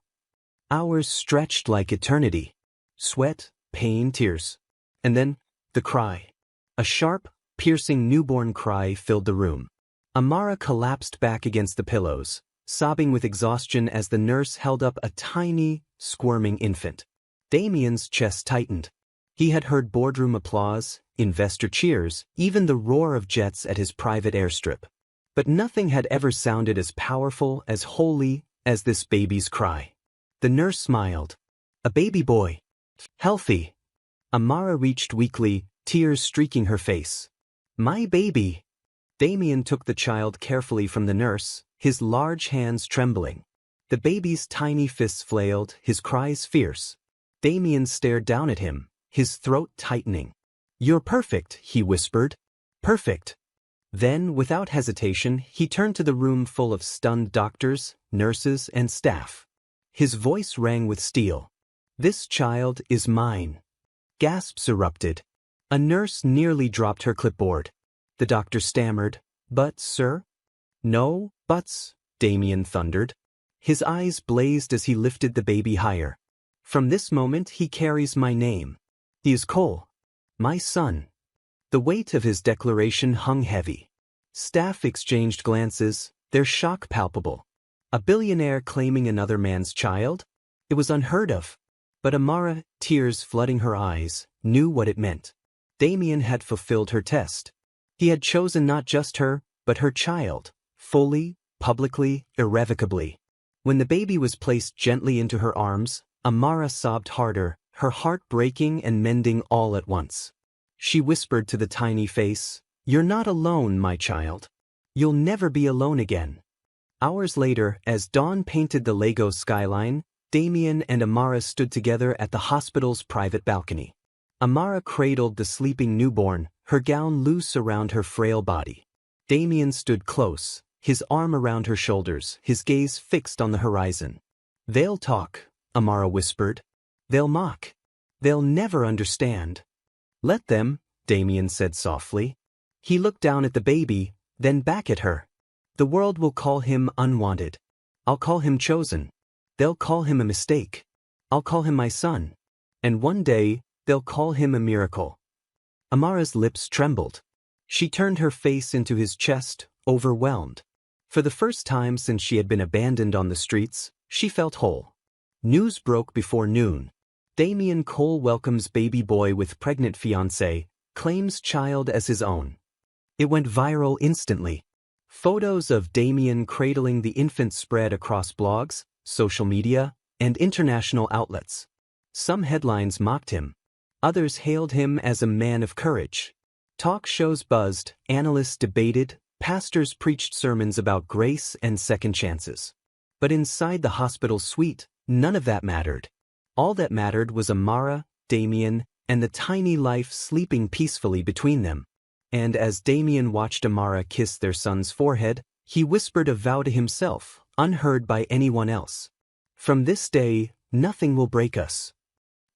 Hours stretched like eternity. Sweat, pain, tears. And then, the cry. A sharp, piercing newborn cry filled the room. Amara collapsed back against the pillows, sobbing with exhaustion as the nurse held up a tiny, squirming infant. Damien's chest tightened. He had heard boardroom applause, investor cheers, even the roar of jets at his private airstrip. But nothing had ever sounded as powerful, as holy, as this baby's cry. The nurse smiled. A baby boy. Healthy. Amara reached weakly, tears streaking her face. "My baby." Damien took the child carefully from the nurse, his large hands trembling. The baby's tiny fists flailed, his cries fierce. Damien stared down at him, his throat tightening. "You're perfect," he whispered. "Perfect." Then, without hesitation, he turned to the room full of stunned doctors, nurses, and staff. His voice rang with steel. "This child is mine. Gasps erupted. A nurse nearly dropped her clipboard. The doctor stammered, "But, sir?" "No buts," Damien thundered. His eyes blazed as he lifted the baby higher. "From this moment he carries my name. He is Cole. My son." The weight of his declaration hung heavy. Staff exchanged glances, their shock palpable. A billionaire claiming another man's child? It was unheard of. But Amara, tears flooding her eyes, knew what it meant. Damien had fulfilled her test. He had chosen not just her, but her child, fully, publicly, irrevocably. When the baby was placed gently into her arms, Amara sobbed harder, her heart breaking and mending all at once. She whispered to the tiny face, "You're not alone, my child. You'll never be alone again." Hours later, as dawn painted the Lagos skyline, Damien and Amara stood together at the hospital's private balcony. Amara cradled the sleeping newborn, her gown loose around her frail body. Damien stood close, his arm around her shoulders, his gaze fixed on the horizon. "They'll talk," Amara whispered. "They'll mock. They'll never understand." "Let them," Damien said softly. He looked down at the baby, then back at her. "The world will call him unwanted. I'll call him chosen. They'll call him a mistake. I'll call him my son. And one day, they'll call him a miracle." Amara's lips trembled. She turned her face into his chest, overwhelmed. For the first time since she had been abandoned on the streets, she felt whole. News broke before noon. Damien Cole welcomes baby boy with pregnant fiancée, claims child as his own. It went viral instantly. Photos of Damien cradling the infant spread across blogs, social media, and international outlets. Some headlines mocked him. Others hailed him as a man of courage. Talk shows buzzed, analysts debated, pastors preached sermons about grace and second chances. But inside the hospital suite, none of that mattered. All that mattered was Amara, Damien, and the tiny life sleeping peacefully between them. And as Damien watched Amara kiss their son's forehead, he whispered a vow to himself, unheard by anyone else. "From this day, nothing will break us."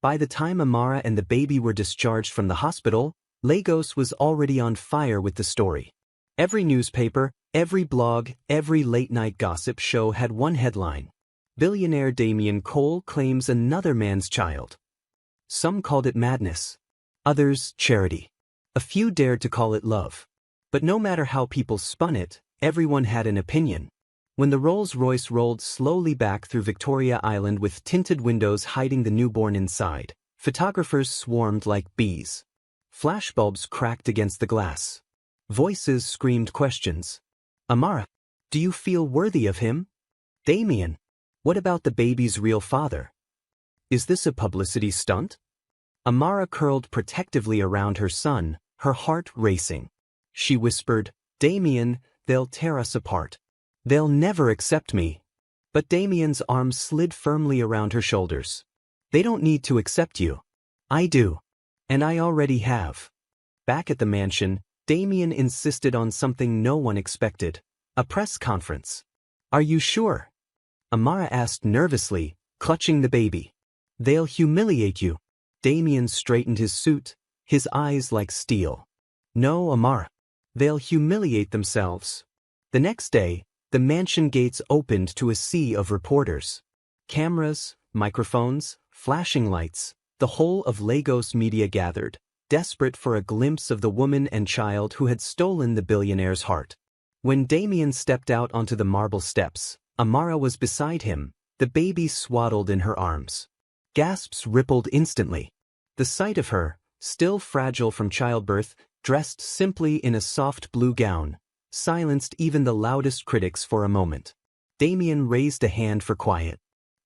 By the time Amara and the baby were discharged from the hospital, Lagos was already on fire with the story. Every newspaper, every blog, every late-night gossip show had one headline: "Billionaire Damien Cole claims another man's child." Some called it madness. Others, charity. A few dared to call it love. But no matter how people spun it, everyone had an opinion. When the Rolls-Royce rolled slowly back through Victoria Island with tinted windows hiding the newborn inside, photographers swarmed like bees. Flashbulbs cracked against the glass. Voices screamed questions. "Amara, do you feel worthy of him? Damien, what about the baby's real father? Is this a publicity stunt?" Amara curled protectively around her son, her heart racing. She whispered, "Damien, they'll tear us apart. They'll never accept me." But Damien's arms slid firmly around her shoulders. "They don't need to accept you. I do. And I already have." Back at the mansion, Damien insisted on something no one expected: a press conference. "Are you sure?" Amara asked nervously, clutching the baby. "They'll humiliate you." Damien straightened his suit, his eyes like steel. "No, Amara. They'll humiliate themselves." The next day, the mansion gates opened to a sea of reporters. Cameras, microphones, flashing lights, the whole of Lagos media gathered, desperate for a glimpse of the woman and child who had stolen the billionaire's heart. When Damien stepped out onto the marble steps, Amara was beside him, the baby swaddled in her arms. Gasps rippled instantly. The sight of her, still fragile from childbirth, dressed simply in a soft blue gown, silenced even the loudest critics for a moment. Damien raised a hand for quiet.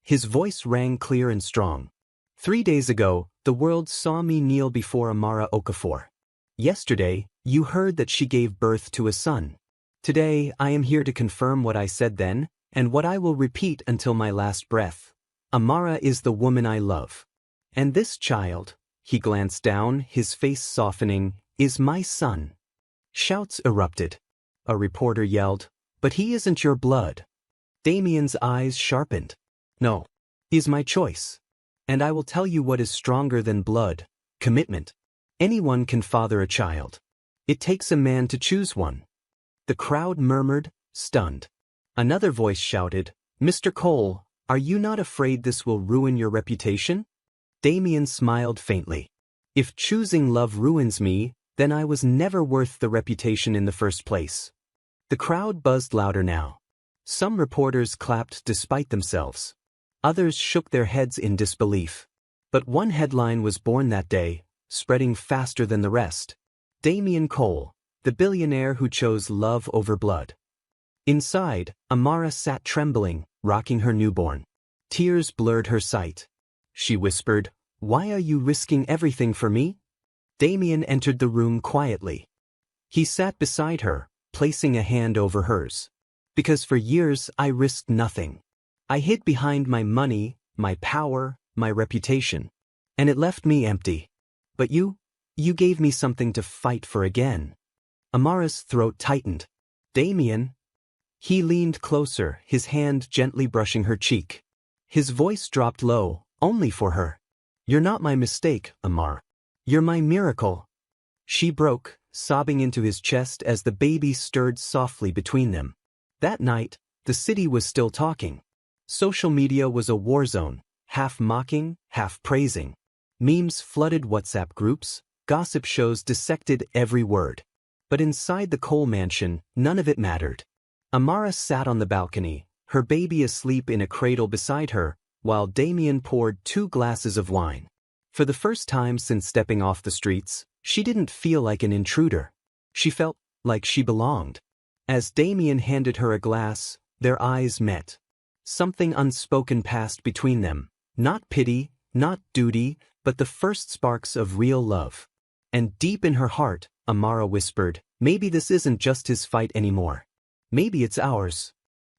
His voice rang clear and strong. "3 days ago, the world saw me kneel before Amara Okafor. Yesterday, you heard that she gave birth to a son. Today, I am here to confirm what I said then, and what I will repeat until my last breath. Amara is the woman I love. And this child," he glanced down, his face softening, "is my son." Shouts erupted. A reporter yelled, "But he isn't your blood." Damien's eyes sharpened. "No, he's my choice. And I will tell you what is stronger than blood: commitment. Anyone can father a child. It takes a man to choose one. The crowd murmured, stunned. Another voice shouted, "Mr. Cole, are you not afraid this will ruin your reputation?" Damien smiled faintly. "If choosing love ruins me, then I was never worth the reputation in the first place." The crowd buzzed louder now. Some reporters clapped despite themselves. Others shook their heads in disbelief. But one headline was born that day, spreading faster than the rest. Damien Cole, the billionaire who chose love over blood. Inside, Amara sat trembling, rocking her newborn. Tears blurred her sight. She whispered, "Why are you risking everything for me?" Damien entered the room quietly. He sat beside her, placing a hand over hers. "Because for years I risked nothing. I hid behind my money, my power, my reputation. And it left me empty. But you gave me something to fight for again." Amara's throat tightened. "Damien?" He leaned closer, his hand gently brushing her cheek. His voice dropped low, only for her. "You're not my mistake, Amara. You're my miracle." She broke, sobbing into his chest as the baby stirred softly between them. That night, the city was still talking. Social media was a war zone, half mocking, half praising. Memes flooded WhatsApp groups, gossip shows dissected every word. But inside the Cole mansion, none of it mattered. Amara sat on the balcony, her baby asleep in a cradle beside her, while Damien poured 2 glasses of wine. For the first time since stepping off the streets, she didn't feel like an intruder. She felt like she belonged. As Damien handed her a glass, their eyes met. Something unspoken passed between them. Not pity, not duty, but the first sparks of real love. And deep in her heart, Amara whispered, "Maybe this isn't just his fight anymore. Maybe it's ours."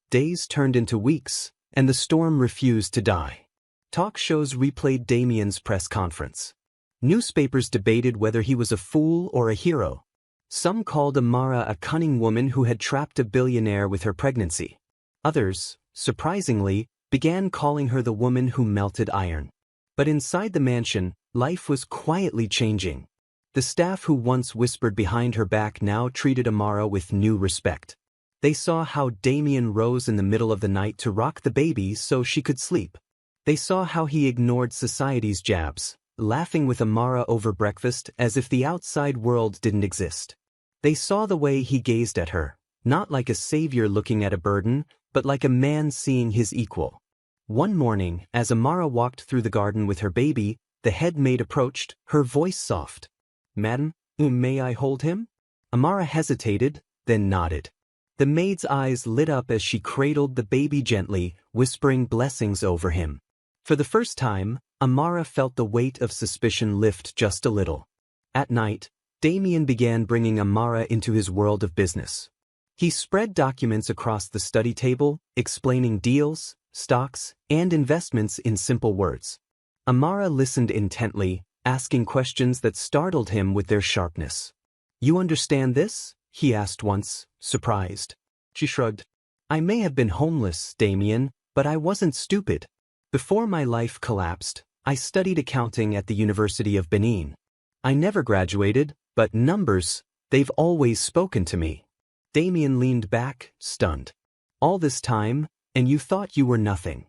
Days turned into weeks, and the storm refused to die. Talk shows replayed Damien's press conference. Newspapers debated whether he was a fool or a hero. Some called Amara a cunning woman who had trapped a billionaire with her pregnancy. Others, surprisingly, began calling her the woman who melted iron. But inside the mansion, life was quietly changing. The staff who once whispered behind her back now treated Amara with new respect. They saw how Damien rose in the middle of the night to rock the baby so she could sleep. They saw how he ignored society's jabs, laughing with Amara over breakfast as if the outside world didn't exist. They saw the way he gazed at her, not like a savior looking at a burden, but like a man seeing his equal. One morning, as Amara walked through the garden with her baby, the head maid approached, her voice soft. "Madam, may I hold him?" Amara hesitated, then nodded. The maid's eyes lit up as she cradled the baby gently, whispering blessings over him. For the first time, Amara felt the weight of suspicion lift just a little. At night, Damien began bringing Amara into his world of business. He spread documents across the study table, explaining deals, stocks, and investments in simple words. Amara listened intently, asking questions that startled him with their sharpness. "You understand this?" he asked once, surprised. She shrugged. "I may have been homeless, Damien, but I wasn't stupid. Before my life collapsed, I studied accounting at the University of Benin. I never graduated, but numbers, they've always spoken to me." Damien leaned back, stunned. "All this time, and you thought you were nothing."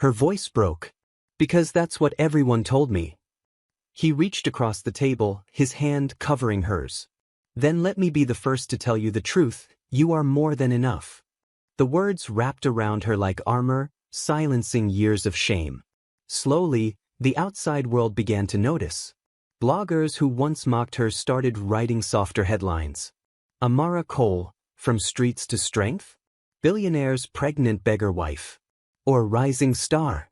Her voice broke. "Because that's what everyone told me." He reached across the table, his hand covering hers. "Then let me be the first to tell you the truth, you are more than enough." The words wrapped around her like armor, silencing years of shame. Slowly, the outside world began to notice. Bloggers who once mocked her started writing softer headlines. Amara Cole, from streets to strength? Billionaire's pregnant beggar wife. Or rising star?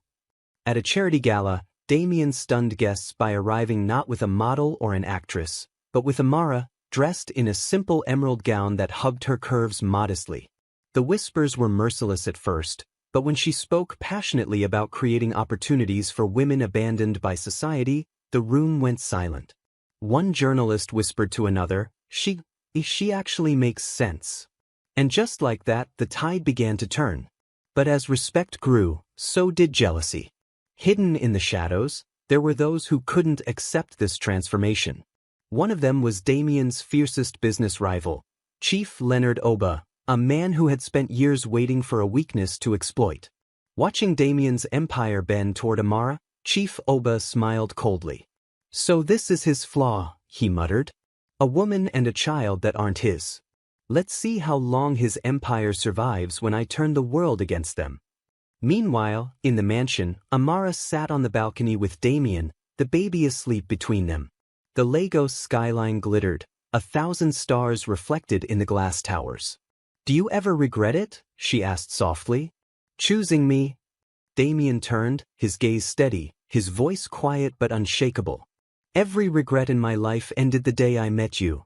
At a charity gala, Damien stunned guests by arriving not with a model or an actress, but with Amara, dressed in a simple emerald gown that hugged her curves modestly. The whispers were merciless at first, but when she spoke passionately about creating opportunities for women abandoned by society, the room went silent. One journalist whispered to another, She actually makes sense." And just like that, the tide began to turn. But as respect grew, so did jealousy. Hidden in the shadows, There were those who couldn't accept this transformation. One of them was Damien's fiercest business rival, Chief Leonard Oba, a man who had spent years waiting for a weakness to exploit. Watching Damien's empire bend toward Amara, Chief Oba smiled coldly. "So this is his flaw," he muttered. "A woman and a child that aren't his. Let's see how long his empire survives when I turn the world against them." Meanwhile, in the mansion, Amara sat on the balcony with Damien, the baby asleep between them. The Lagos skyline glittered, 1,000 stars reflected in the glass towers. "Do you ever regret it?" she asked softly. "Choosing me?" Damien turned, his gaze steady, his voice quiet but unshakable. "Every regret in my life ended the day I met you."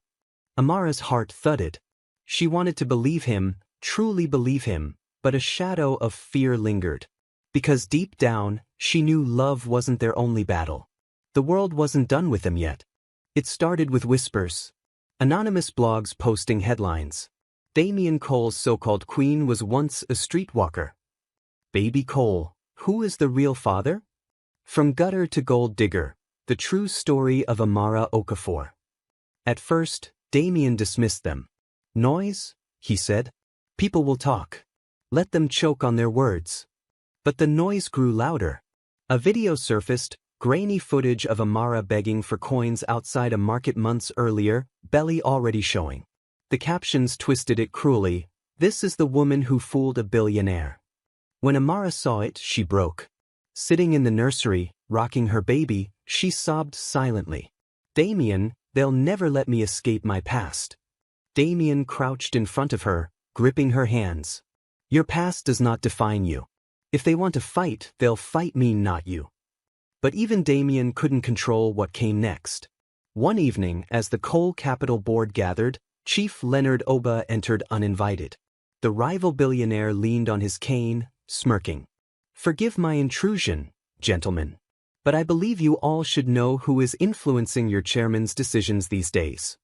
Amara's heart thudded. She wanted to believe him, truly believe him, but a shadow of fear lingered. Because deep down, she knew love wasn't their only battle. The world wasn't done with them yet. It started with whispers. Anonymous blogs posting headlines. Damien Cole's so-called queen was once a streetwalker. Baby Cole, who is the real father? From gutter to gold digger, the true story of Amara Okafor. At first, Damien dismissed them. "Noise," he said. "People will talk. Let them choke on their words." But the noise grew louder. A video surfaced, grainy footage of Amara begging for coins outside a market months earlier, belly already showing. The captions twisted it cruelly. "This is the woman who fooled a billionaire." When Amara saw it, she broke. Sitting in the nursery, rocking her baby, she sobbed silently. "Damien, they'll never let me escape my past." Damien crouched in front of her, gripping her hands. "Your past does not define you. If they want to fight, they'll fight me, not you." But even Damien couldn't control what came next. One evening, as the Cole Capital Board gathered, Chief Leonard Oba entered uninvited. The rival billionaire leaned on his cane, smirking. "Forgive my intrusion, gentlemen. But I believe you all should know who is influencing your chairman's decisions these days."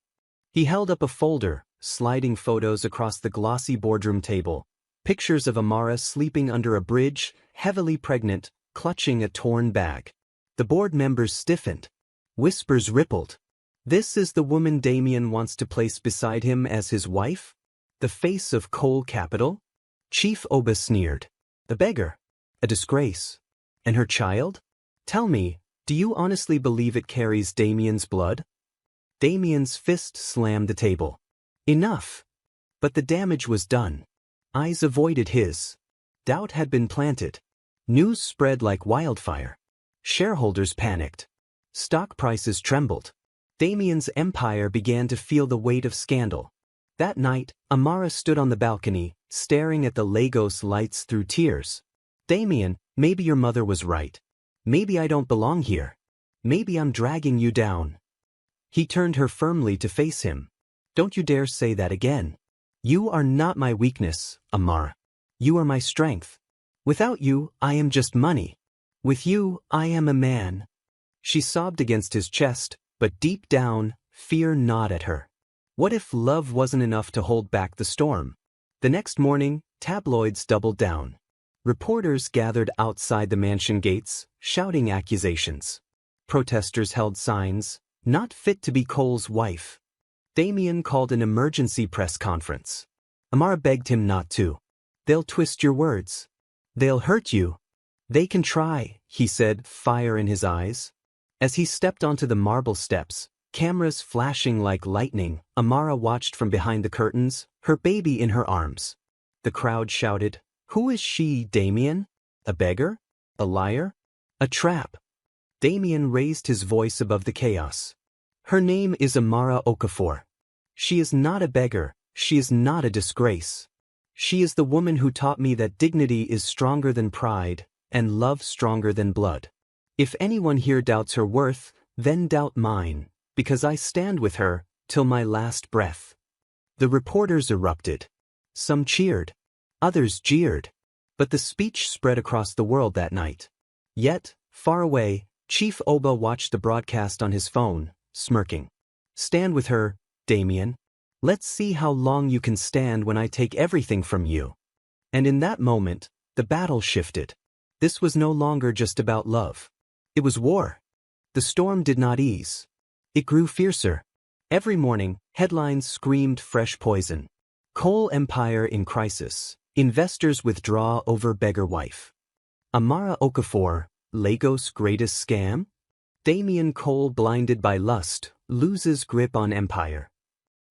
He held up a folder, sliding photos across the glossy boardroom table. Pictures of Amara sleeping under a bridge, heavily pregnant, clutching a torn bag. The board members stiffened. Whispers rippled. "This is the woman Damien wants to place beside him as his wife? The face of Cole Capital?" Chief Oba sneered. "A beggar. A disgrace. And her child? Tell me, do you honestly believe it carries Damien's blood?" Damien's fist slammed the table. "Enough." But the damage was done. Eyes avoided his. Doubt had been planted. News spread like wildfire. Shareholders panicked. Stock prices trembled. Damien's empire began to feel the weight of scandal. That night, Amara stood on the balcony, staring at the Lagos lights through tears. "Damien, maybe your mother was right. Maybe I don't belong here. Maybe I'm dragging you down." He turned her firmly to face him. "Don't you dare say that again. You are not my weakness, Amara. You are my strength. Without you, I am just money. With you, I am a man." She sobbed against his chest, but deep down, fear gnawed at her. What if love wasn't enough to hold back the storm? The next morning, tabloids doubled down. Reporters gathered outside the mansion gates, shouting accusations. Protesters held signs, "Not fit to be Cole's wife." Damien called an emergency press conference. Amara begged him not to. "They'll twist your words. They'll hurt you." "They can try," he said, fire in his eyes. As he stepped onto the marble steps, cameras flashing like lightning, Amara watched from behind the curtains, her baby in her arms. The crowd shouted, "Who is she, Damien? A beggar? A liar? A trap?" Damien raised his voice above the chaos. "Her name is Amara Okafor. She is not a beggar, she is not a disgrace. She is the woman who taught me that dignity is stronger than pride, and love stronger than blood. If anyone here doubts her worth, then doubt mine, because I stand with her, till my last breath." The reporters erupted. Some cheered. Others jeered. But the speech spread across the world that night. Yet, far away, Chief Oba watched the broadcast on his phone, smirking. "Stand with her, Damien. Let's see how long you can stand when I take everything from you." And in that moment, the battle shifted. This was no longer just about love. It was war. The storm did not ease. It grew fiercer. Every morning, headlines screamed fresh poison. Coal empire in crisis. Investors withdraw over beggar wife. Amara Okafor, Lagos greatest scam? Damian Cole blinded by lust, loses grip on empire.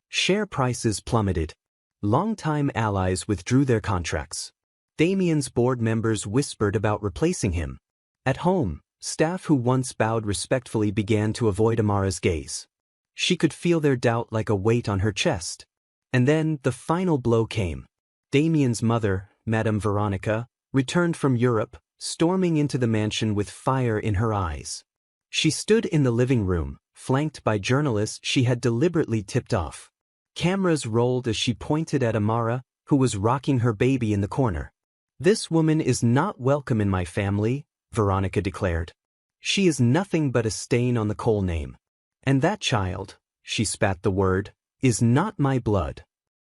Share prices plummeted. Longtime allies withdrew their contracts. Damian's board members whispered about replacing him. At home, staff who once bowed respectfully began to avoid Amara's gaze. She could feel their doubt like a weight on her chest. And then the final blow came. Damian's mother, Madame Veronica, returned from Europe, storming into the mansion with fire in her eyes. She stood in the living room, flanked by journalists she had deliberately tipped off. Cameras rolled as she pointed at Amara, who was rocking her baby in the corner. "This woman is not welcome in my family," Veronica declared. "She is nothing but a stain on the Cole name. And that child," she spat the word, "is not my blood."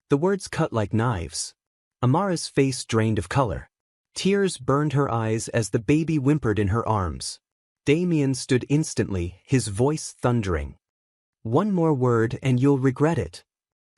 The words cut like knives. Amara's face drained of color. Tears burned her eyes as the baby whimpered in her arms. Damian stood instantly, his voice thundering. "One more word and you'll regret it."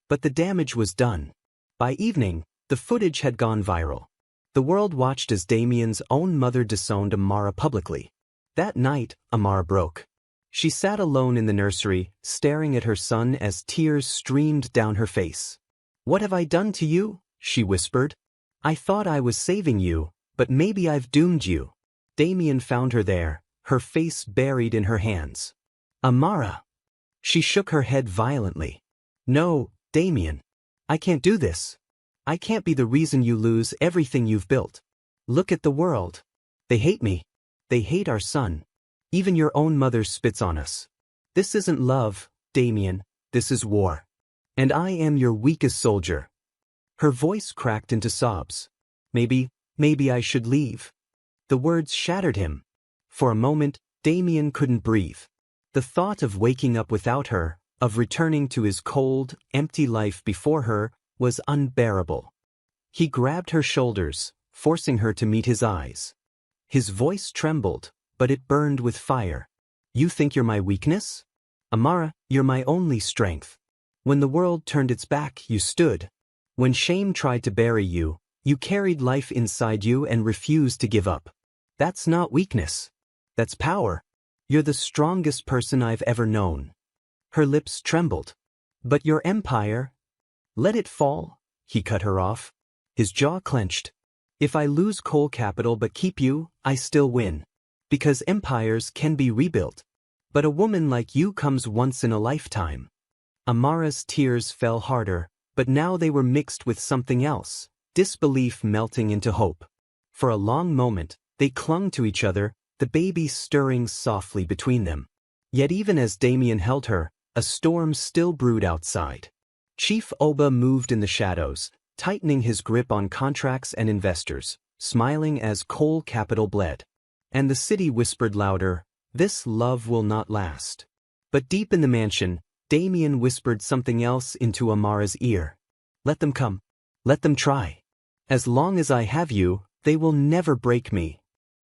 But the damage was done. By evening, the footage had gone viral. The world watched as Damian's own mother disowned Amara publicly. That night, Amara broke. She sat alone in the nursery, staring at her son as tears streamed down her face. "What have I done to you?" she whispered. "I thought I was saving you, but maybe I've doomed you." Damian found her there, her face buried in her hands. "Amara." She shook her head violently. "No, Damian. I can't do this. I can't be the reason you lose everything you've built. Look at the world. They hate me. They hate our son. Even your own mother spits on us. This isn't love, Damian, this is war. And I am your weakest soldier." Her voice cracked into sobs. Maybe I should leave." The words shattered him. For a moment, Damian couldn't breathe. The thought of waking up without her, of returning to his cold, empty life before her, was unbearable. He grabbed her shoulders, forcing her to meet his eyes. His voice trembled, but it burned with fire. "You think you're my weakness? Amara, you're my only strength. When the world turned its back, you stood. When shame tried to bury you, you carried life inside you and refused to give up. That's not weakness. That's power. You're the strongest person I've ever known." Her lips trembled. "But your empire—" "Let it fall," he cut her off. His jaw clenched. "If I lose coal capital but keep you, I still win. Because empires can be rebuilt. But a woman like you comes once in a lifetime." Amara's tears fell harder, but now they were mixed with something else, disbelief melting into hope. For a long moment, they clung to each other, the baby stirring softly between them. Yet even as Damian held her, a storm still brewed outside. Chief Oba moved in the shadows, tightening his grip on contracts and investors, smiling as coal capital bled. And the city whispered louder, "This love will not last." But deep in the mansion, Damian whispered something else into Amara's ear. "Let them come. Let them try. As long as I have you, they will never break me."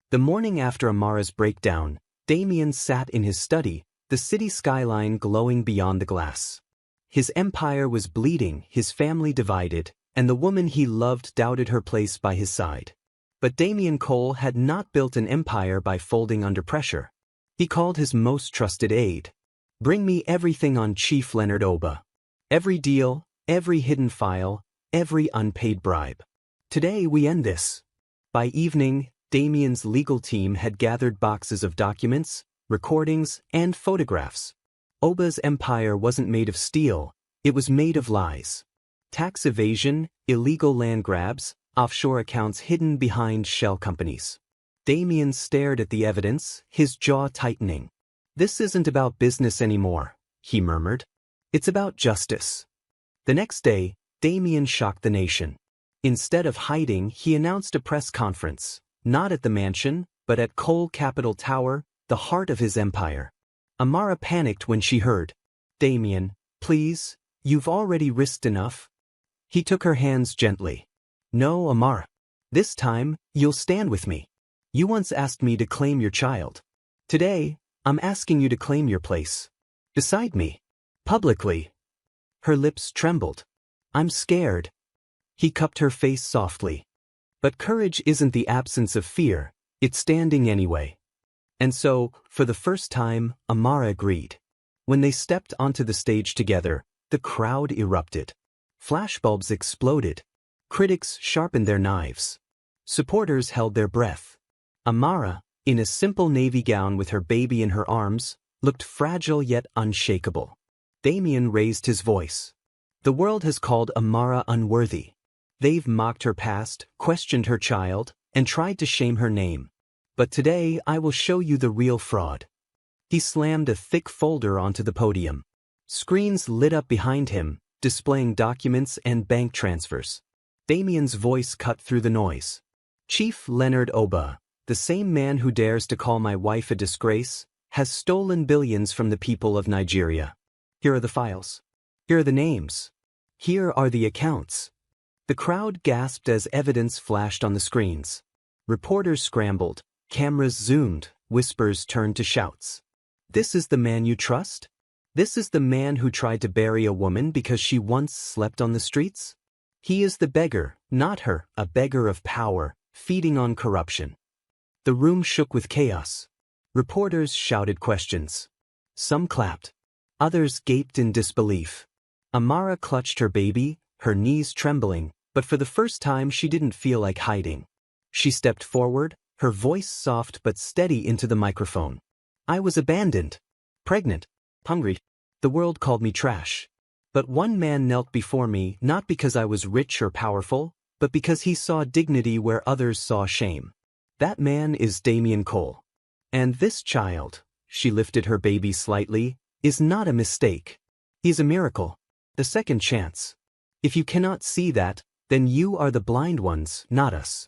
The morning after Amara's breakdown, Damian sat in his study, the city skyline glowing beyond the glass. His empire was bleeding, his family divided, and the woman he loved doubted her place by his side. But Damian Cole had not built an empire by folding under pressure. He called his most trusted aide. "Bring me everything on Chief Leonard Oba. Every deal, every hidden file, every unpaid bribe. Today we end this." By evening, Damian's legal team had gathered boxes of documents, recordings, and photographs. Oba's empire wasn't made of steel, it was made of lies. Tax evasion, illegal land grabs, offshore accounts hidden behind shell companies. Damian stared at the evidence, his jaw tightening. "This isn't about business anymore," he murmured. "It's about justice." The next day, Damian shocked the nation. Instead of hiding, he announced a press conference, not at the mansion, but at Coal Capital Tower, the heart of his empire. Amara panicked when she heard. "Damian, please, you've already risked enough." He took her hands gently. "No, Amara. This time, you'll stand with me. You once asked me to claim your child. Today, I'm asking you to claim your place. Beside me. Publicly. Her lips trembled. I'm scared. He cupped her face softly. But courage isn't the absence of fear, it's standing anyway. And so, for the first time, Amara agreed. When they stepped onto the stage together, the crowd erupted. Flashbulbs exploded. Critics sharpened their knives. Supporters held their breath. Amara, in a simple navy gown with her baby in her arms, looked fragile yet unshakable. Damien raised his voice. The world has called Amara unworthy. They've mocked her past, questioned her child, and tried to shame her name. But today I will show you the real fraud. He slammed a thick folder onto the podium. Screens lit up behind him, displaying documents and bank transfers. Damien's voice cut through the noise. Chief Leonard Oba, the same man who dares to call my wife a disgrace, has stolen billions from the people of Nigeria. Here are the files. Here are the names. Here are the accounts. The crowd gasped as evidence flashed on the screens. Reporters scrambled, cameras zoomed, whispers turned to shouts. This is the man you trust? This is the man who tried to bury a woman because she once slept on the streets? He is the beggar, not her, a beggar of power, feeding on corruption. The room shook with chaos. Reporters shouted questions. Some clapped. Others gaped in disbelief. Amara clutched her baby, her knees trembling, but for the first time she didn't feel like hiding. She stepped forward, her voice soft but steady into the microphone. I was abandoned. Pregnant. Hungry. The world called me trash. But one man knelt before me not because I was rich or powerful, but because he saw dignity where others saw shame. That man is Damien Cole. And this child, she lifted her baby slightly, is not a mistake. He's a miracle. The second chance. If you cannot see that, then you are the blind ones, not us.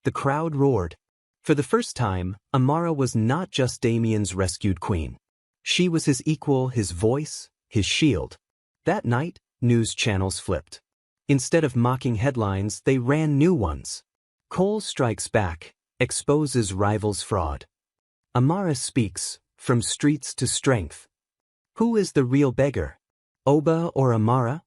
The crowd roared. For the first time, Amara was not just Damien's rescued queen. She was his equal, his voice, his shield. That night, news channels flipped. Instead of mocking headlines, they ran new ones. Cole strikes back, exposes rivals' fraud. Amara speaks, from streets to strength. Who is the real beggar? Oba or Amara?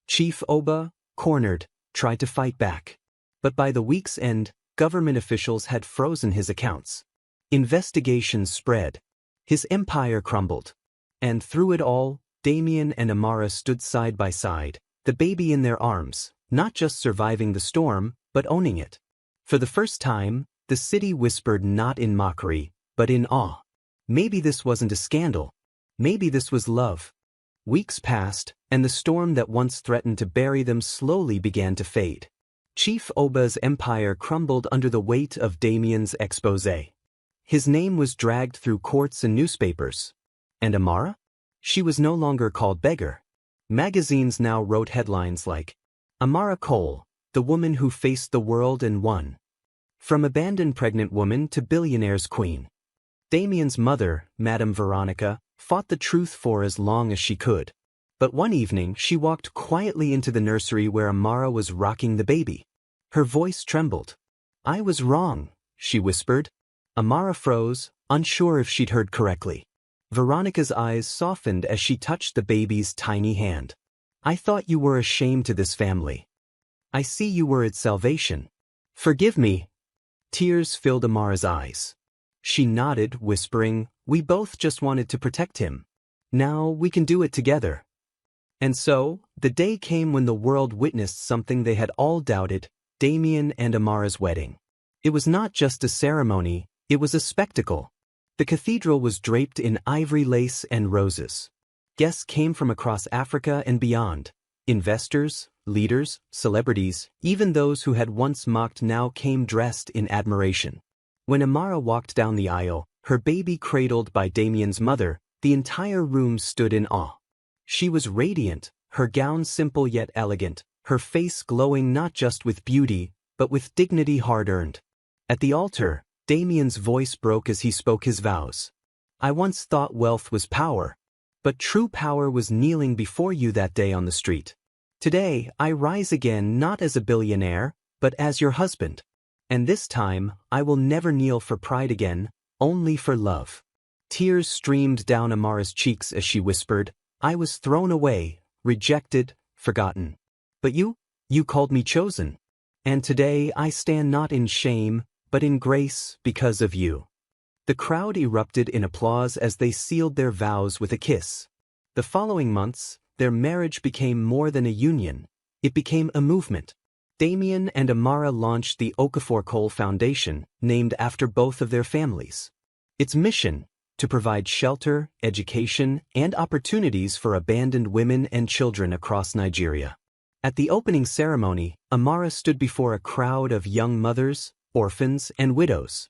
Chief Oba, cornered, tried to fight back. But by the week's end, government officials had frozen his accounts. Investigations spread. His empire crumbled. And through it all, Damien and Amara stood side by side, the baby in their arms, not just surviving the storm, but owning it. For the first time, the city whispered not in mockery, but in awe. Maybe this wasn't a scandal. Maybe this was love. Weeks passed, and the storm that once threatened to bury them slowly began to fade. Chief Oba's empire crumbled under the weight of Damien's exposé. His name was dragged through courts and newspapers. And Amara? She was no longer called beggar. Magazines now wrote headlines like, Amara Cole, the woman who faced the world and won. From abandoned pregnant woman to billionaire's queen. Damien's mother, Madame Veronica, fought the truth for as long as she could. But one evening she walked quietly into the nursery where Amara was rocking the baby. Her voice trembled. I was wrong, she whispered. Amara froze, unsure if she'd heard correctly. Veronica's eyes softened as she touched the baby's tiny hand. I thought you were a shame to this family. I see you were its salvation. Forgive me. Tears filled Amara's eyes. She nodded, whispering, we both just wanted to protect him. Now we can do it together. And so, the day came when the world witnessed something they had all doubted, Damien and Amara's wedding. It was not just a ceremony, it was a spectacle. The cathedral was draped in ivory lace and roses. Guests came from across Africa and beyond. Investors, leaders, celebrities, even those who had once mocked now came dressed in admiration. When Amara walked down the aisle, her baby cradled by Damien's mother, the entire room stood in awe. She was radiant, her gown simple yet elegant, her face glowing not just with beauty, but with dignity hard-earned. At the altar, Damien's voice broke as he spoke his vows. I once thought wealth was power, but true power was kneeling before you that day on the street. Today, I rise again not as a billionaire, but as your husband. And this time, I will never kneel for pride again, only for love. Tears streamed down Amara's cheeks as she whispered, "I was thrown away, rejected, forgotten. But you called me chosen. And today I stand not in shame, but in grace because of you." The crowd erupted in applause as they sealed their vows with a kiss. The following months, their marriage became more than a union. It became a movement. Damien and Amara launched the Folktale Foundation, named after both of their families. Its mission: to provide shelter, education, and opportunities for abandoned women and children across Nigeria. At the opening ceremony, Amara stood before a crowd of young mothers, orphans, and widows.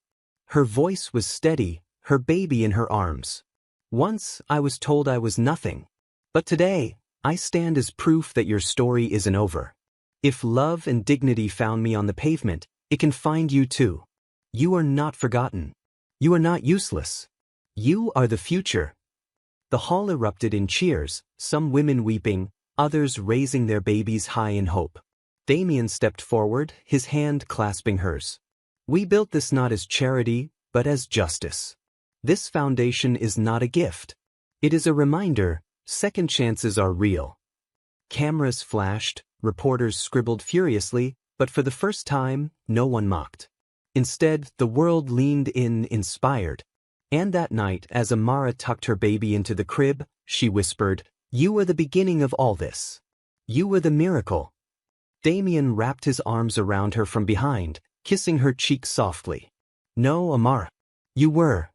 Her voice was steady, her baby in her arms. "Once I was told I was nothing. But today, I stand as proof that your story isn't over. If love and dignity found me on the pavement, it can find you too. You are not forgotten. You are not useless. You are the future." The hall erupted in cheers, some women weeping, others raising their babies high in hope. Damien stepped forward, his hand clasping hers. "We built this not as charity, but as justice. This foundation is not a gift. It is a reminder, second chances are real." Cameras flashed, reporters scribbled furiously, but for the first time, no one mocked. Instead, the world leaned in, inspired. And that night, as Amara tucked her baby into the crib, she whispered, "You were the beginning of all this. You were the miracle." Damien wrapped his arms around her from behind, kissing her cheek softly. "No, Amara. You were."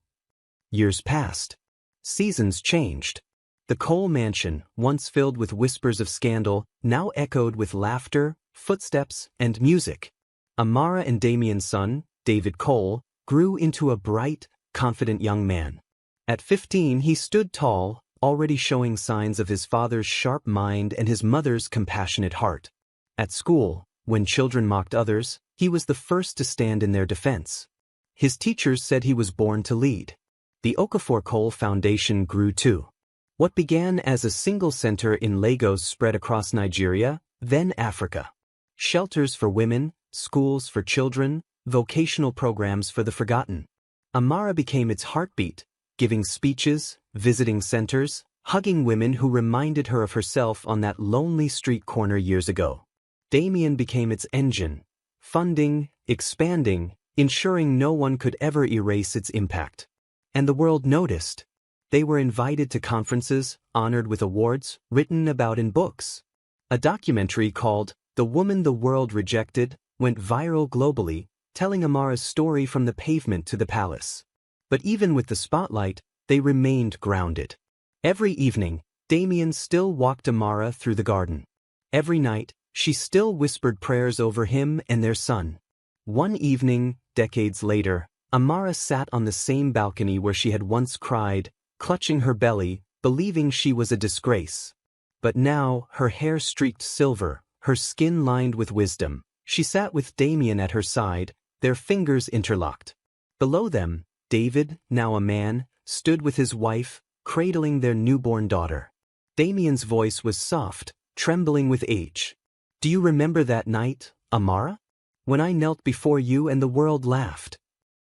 Years passed. Seasons changed. The Cole mansion, once filled with whispers of scandal, now echoed with laughter, footsteps, and music. Amara and Damien's son, David Cole, grew into a bright, confident young man. At 15, he stood tall, already showing signs of his father's sharp mind and his mother's compassionate heart. At school, when children mocked others, he was the first to stand in their defense. His teachers said he was born to lead. The Folktale Foundation grew too. What began as a single center in Lagos spread across Nigeria, then Africa. Shelters for women, schools for children, vocational programs for the forgotten. Amara became its heartbeat, giving speeches, visiting centers, hugging women who reminded her of herself on that lonely street corner years ago. Damien became its engine, funding, expanding, ensuring no one could ever erase its impact. And the world noticed. They were invited to conferences, honored with awards, written about in books. A documentary called "The Woman the World Rejected" went viral globally, telling Amara's story from the pavement to the palace. But even with the spotlight, they remained grounded. Every evening, Damien still walked Amara through the garden. Every night, she still whispered prayers over him and their son. One evening, decades later, Amara sat on the same balcony where she had once cried, clutching her belly, believing she was a disgrace. But now, her hair streaked silver, her skin lined with wisdom, she sat with Damien at her side, their fingers interlocked. Below them, David, now a man, stood with his wife, cradling their newborn daughter. Damien's voice was soft, trembling with age. "Do you remember that night, Amara? When I knelt before you and the world laughed?"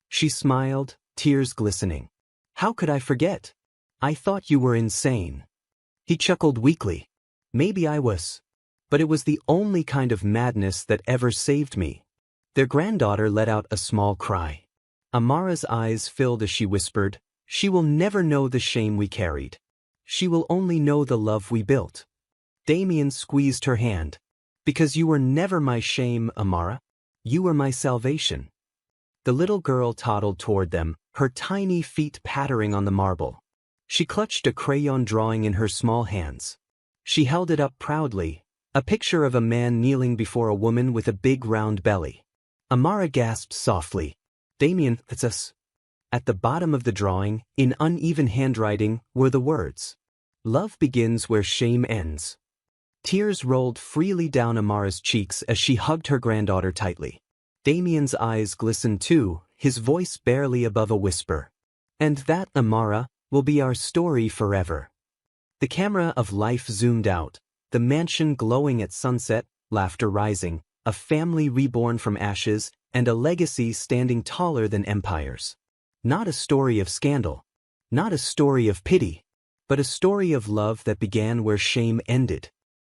She smiled, tears glistening. "How could I forget? I thought you were insane." He chuckled weakly. "Maybe I was. But it was the only kind of madness that ever saved me." Their granddaughter let out a small cry. Amara's eyes filled as she whispered, "She will never know the shame we carried. She will only know the love we built." Damien squeezed her hand. "Because you were never my shame, Amara. You were my salvation." The little girl toddled toward them, her tiny feet pattering on the marble. She clutched a crayon drawing in her small hands. She held it up proudly, a picture of a man kneeling before a woman with a big round belly. Amara gasped softly. "Damien, it's us." At the bottom of the drawing, in uneven handwriting, were the words, "Love begins where shame ends." Tears rolled freely down Amara's cheeks as she hugged her granddaughter tightly. Damien's eyes glistened too, his voice barely above a whisper. "And that, Amara, will be our story forever." The camera of life zoomed out, the mansion glowing at sunset, laughter rising, a family reborn from ashes, and a legacy standing taller than empires. Not a story of scandal, Not a story of pity, but a story of love that began where shame ended.